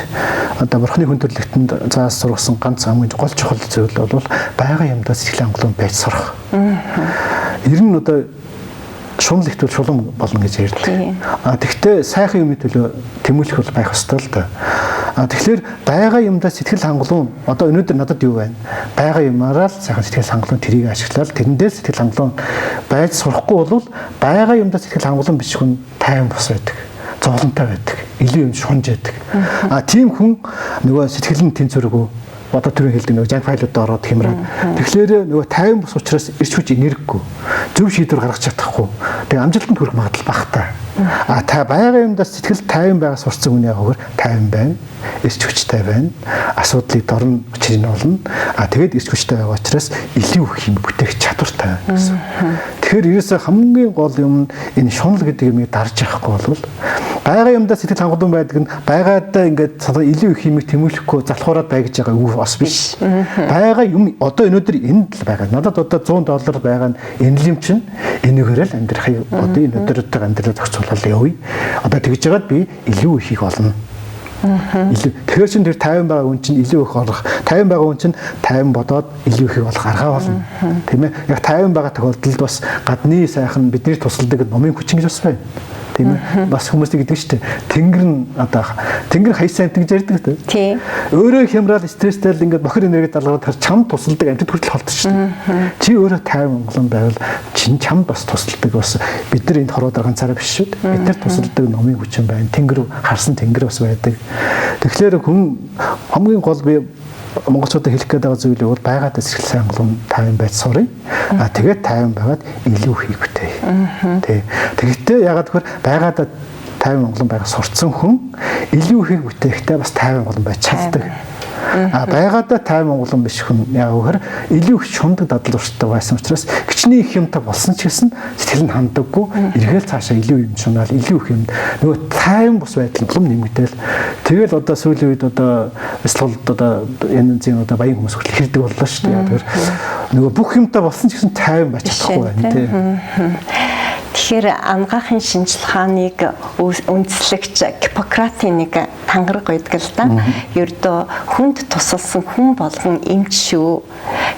одоо бурхны хүндрэлтэнд заас сургасан ганц хамгийн гол чухал зүйл бол байгаа юмдаа сэтгэл хангалуун байж сурах. Ер нь одоо шунал ихтвэл шулам болно гэж ярьдаг. Тэгвэл сайхан юмны төлөө тэмүүлэх бол байх ёстой л да. Тэгэхээр байгаа юмдаа сэтгэл хангалуун одоо өнөөдөр надад юу байна? Байгаа юмараа л сайхан сэтгэл хангалуун тэрийг ашиглаад тэрэндээ сэтгэл хангалуун байж сурахгүй бол байгаа юмдаа сэтгэл хангалуун биш хүн тайван бос байдаг. Зовлонтой байдаг. Илүү юм шунж байдаг. Тийм хүн нөгөө сэтгэл нь тэнцвэргүй одоо түрүү хэлдэг нөгөө жанк файлууд ороод хямраад тэгэхээр нөгөө тайван бус учраас ирч хүч энергигүй зөв шийдвэр гаргаж чадахгүй тэгээ амжилтанд хүрэх магадлал багтаа та байгаа юмдаа сэтгэл тайван байгаа сурцсан хүний хөвөр тайван байна ирч хүчтэй байна асуудлыг дорн учрыг нь олно тэгээд ирч хүчтэй байгаа учраас илүү их юм бүтээх чадвартай байна гэсэн. Тэгэхээр ерөөсөө хамгийн гол юм энэ шунал гэдэг юмыг дарж явахгүй бол байгаа юмдаа сэтгэл хангалуун байдаг нь байгаадаа ингээд илүү их юмыг тэмүүлэхгүй залхуураад байгиж байгаа үг бас биш. Байгаа юм одоо өнөөдөр энд л байгаа. Надад одоо $100 байгаа нь энэ юм чинь энэгээр л амьдрахыг одоо энэ өдрөдөө амьдралаа зохицуулаад явъя. Одоо тэгж жагаад би илүү ихийг олно. Тэгэхээр чин тэр 50 байгаа хүн чинь илүү их олох. 50 байгаа хүн чинь 50 бодоод илүү их олох арга болно. Тийм ээ. Яг 50 байгаа тохиолдолд бас гадны сайхан бидний тусалдаг номын хүчин гэж бас байна. Тийм ээ. Бас хүмүүс гэдэг чинь тэнгэр нь одоо тэнгэр хаясаа амт гэж ярьдаг тийм. Тийм. Өөрөө хямрал стресстэй л ингээд бохир энерги далгаад тэр чам тусалдаг амт хүртэл холдчихно. Чи өөрөө 50 монголон байвал чин чам бас тусалдаг бас бид нар энд хороод байгаа царай биш шүү дээ. Бид нар тусалдаг номын хүчин байна. Тэнгэр харсан тэнгэр бас байдаг. Тэгэхээр хүн хамгийн гол би монголчуудад хэлэх гээд байгаа зүйл бол байгаад эсрэг сайн голом 50 байж сурыг. Тэгээд 50 байгаад илүү хийх битээ. Тий. Тэгэхдээ ягаад гэхээр байгаад 50 монголон байгаа сурцсан хүн илүү хийх бүтээгтэй бас 50 монголон байж чаддаг. Байгаадаа 50 монголон биш хүн яг үгээр илүү их шундаг дадал урттай байсан учраас гिचний их юмтай болсон ч гэсэн сэтгэл нь ханддаггүй эргээл цаашаа илүү юм шунаал илүү их юм нөгөө 50 бус байдал юм нэмэгдээл тэгэл одоо сүүлийн үед одоо эсвэл одоо энэ зэн одоо баян хүмүүс хүртэл хэрдэг боллоо шүү дээ. Тэгэхээр нөгөө бүх юмтай болсон ч гэсэн 50 байж чадахгүй байна тий. Тэгэхээр ангаахын шинжлэх ухааныг үндэслэгч Гиппократийн нэг тангараг байдаг л да. Ердөө хүнд тусалсан хүн болгон эмч шүү.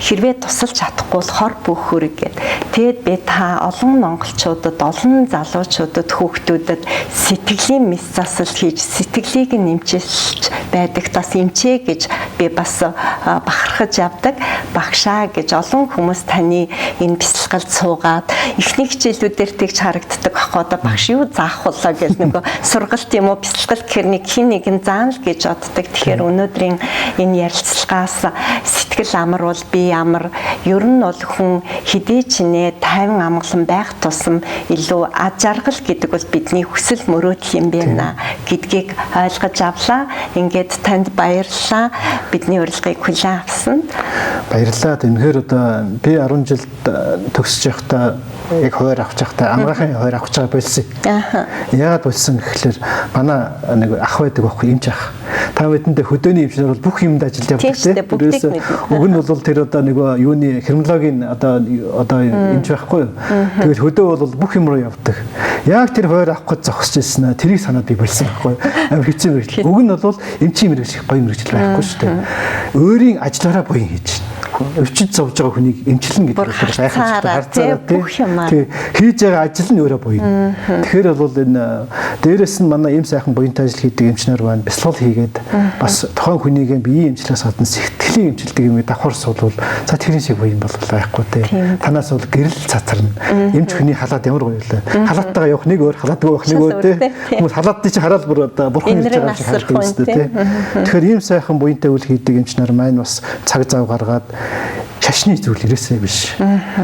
Хэрвээ тусалж чадахгүй бол хор бүхөр гэд. Тэгэд би та олон монголчуудад, олон залуучуудад, хүүхдүүдэд сэтгэлийн мэс засал хийж сэтгэлийг нэмчилж байдаг. Бас эмчээ гэж би бас бахархаж явдаг. Багшаа гэж олон хүмүүс таны энэ бясалгалд суугаад эхний хичээлүүдээр тэгж харагддаг ахгүй одоо багш юу заах болоо гэж нөгөө сургалт юм уу бясалгалт гэхэр нэг хин нэгэн заана л гэж боддог. Тэгэхээр өнөөдрийн энэ ярилцлагаас сэтгэл амар бол би амар ер нь бол хүн хэдий ч нэ 50 амгалан байх тусам илүү ад жаргал гэдэг бол бидний хүсэл мөрөөдөл юм байна гэдгийг ойлгож авлаа. Ингээд танд баярлалаа. Бидний урилгыг хүлээн авсан. Баярлалаа. Тэгэхээр одоо би 10 жилд төгсөж явахдаа яг хойр авч явахдаа амгаахын хойр авч байгаа болсон. Яагаад болсон гэхэлэр манай нэг ах байдаг байхгүй эмч ах. Та бүхэндээ хөдөөний эмчнэр бол бүх юмд ажиллаж явдаг тийм. Уг нь бол тэр одоо нэг юуны хирмологийн одоо эмч байхгүй юу. Тэгэл хөдөө бол бүх юм руу явдаг. Яг тэр хойр авах гэж зогсож ирсэн тэрийг санаад би болсон байхгүй юу. Амар хэцүү мэрэгчл. Уг нь бол эмчийн мэрэгчл боён мэрэгчл байхгүй шүү дээ. Өөрийн ажлаараа боён хийж өвчтөд зовж байгаа хүнийг эмчилнэ гэдэг нь гайхалтай тийм хийж байгаа ажил нь өөрөө буян. Тэгэхээр бол энэ дээрэс нь манай ийм сайхан буянтай ажил хийдэг эмчнэр байна. Бясалгал хийгээд бас тухайн хүнийг биеийн эмчлээс гадна сэтгэлийн эмчилдэг юм давхарс бол за тэрийн шиг буян бол байхгүй тийм. Танаас бол гэрэл цацарна. Эмч хүний халаад ямар гоё вэ? Халааттайгаа явах нэг өөр, халаадгүй явах нэг өөр тийм. Хүмүүс халаадтай чи хараад бүр одоо бурхан хийж байгаа шиг хардаг юм тийм. Тэгэхээр ийм сайхан буянтай үйл хийдэг эмчнэр маань бас цаг зав гаргаад шашны зүйл ирээсэй биш.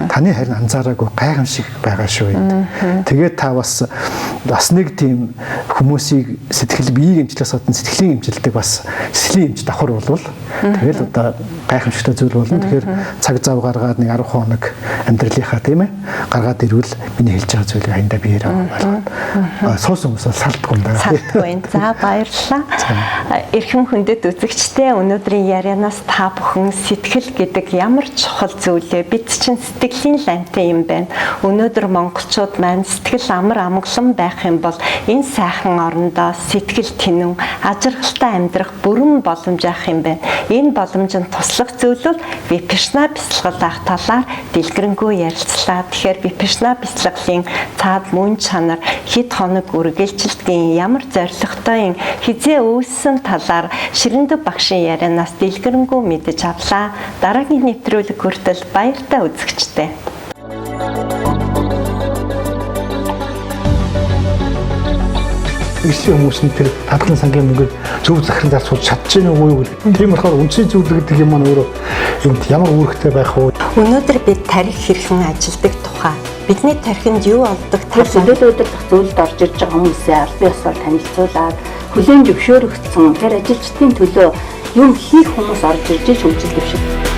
Таны харин анзаараагүй гайхамшиг байгаа шүү энэ. Тэгээд та бас нэг тийм хүмүүсийг сэтгэл биеийг эмчлээс гадна сэтгэлийн эмчилдэг бас сэтгэлийн эмч давхар болвол тэгэл одоо гайхамшигтай зүйл болно. Тэгэхээр цаг зав гаргаад нэг 10 хоног амьдралынхаа тийм ээ гаргаад ирвэл миний хэлж байгаа зүйлийг хаяндаа биеэр ойлгоод суусан хүмүүс салтгүй юм даа. Салтгүй. За баярлалаа. Эрхэм хүндэт үзэгчдээ өнөөдрийн ярианаас та бүхэн сэтгэл гэдэг ямар чухал зүйлээ бид чинь сэтгэлийн лантай юм байна. Өнөөдөр монголчууд маань сэтгэл амар амгалан байх юм бол энэ сайхан орондоо сэтгэл тэнэн ажиргалтай амьдрах бүрэн боломж авах юм байна. Энэ боломжинд туслах зүйл бол Випашна бясалгал авах талаар дэлгэрэнгүй ярилцлаа. Тэгэхээр Випашна бясалгалын цаад мөн чанар хэд хоног үргэлжилтийн ямар зорилготой хизээ үүссэн талаар Ширэндэв багшийн ярианаас дэлгэрэнгүй мэдэж авлаа. Дараагийн нэвтрүүлэг хүртэл баяртай үзэгчтэй. Ирсэн хүмүүс нь тэр тадлан сангийн мөнгөд зөв захиран зар сууж чадчихна уу гэвэл тийм болохоор үнцэн зүйл гэдэг юм маань өөрөө энд ямар үүрэгтэй байх вэ? Өнөөдөр бид тарих хэрхэн ажилдаг тухай бидний тархинд юу олдог талаар өдөр дах зүйлд орж ирж байгаа хүмүүсийн аль биесээр танилцуулаад хүлээн зөвшөөрөгдсөн тэр ажилчдын төлөө юм хийх хүмүүс орж ирж хөгжил дэвшиг.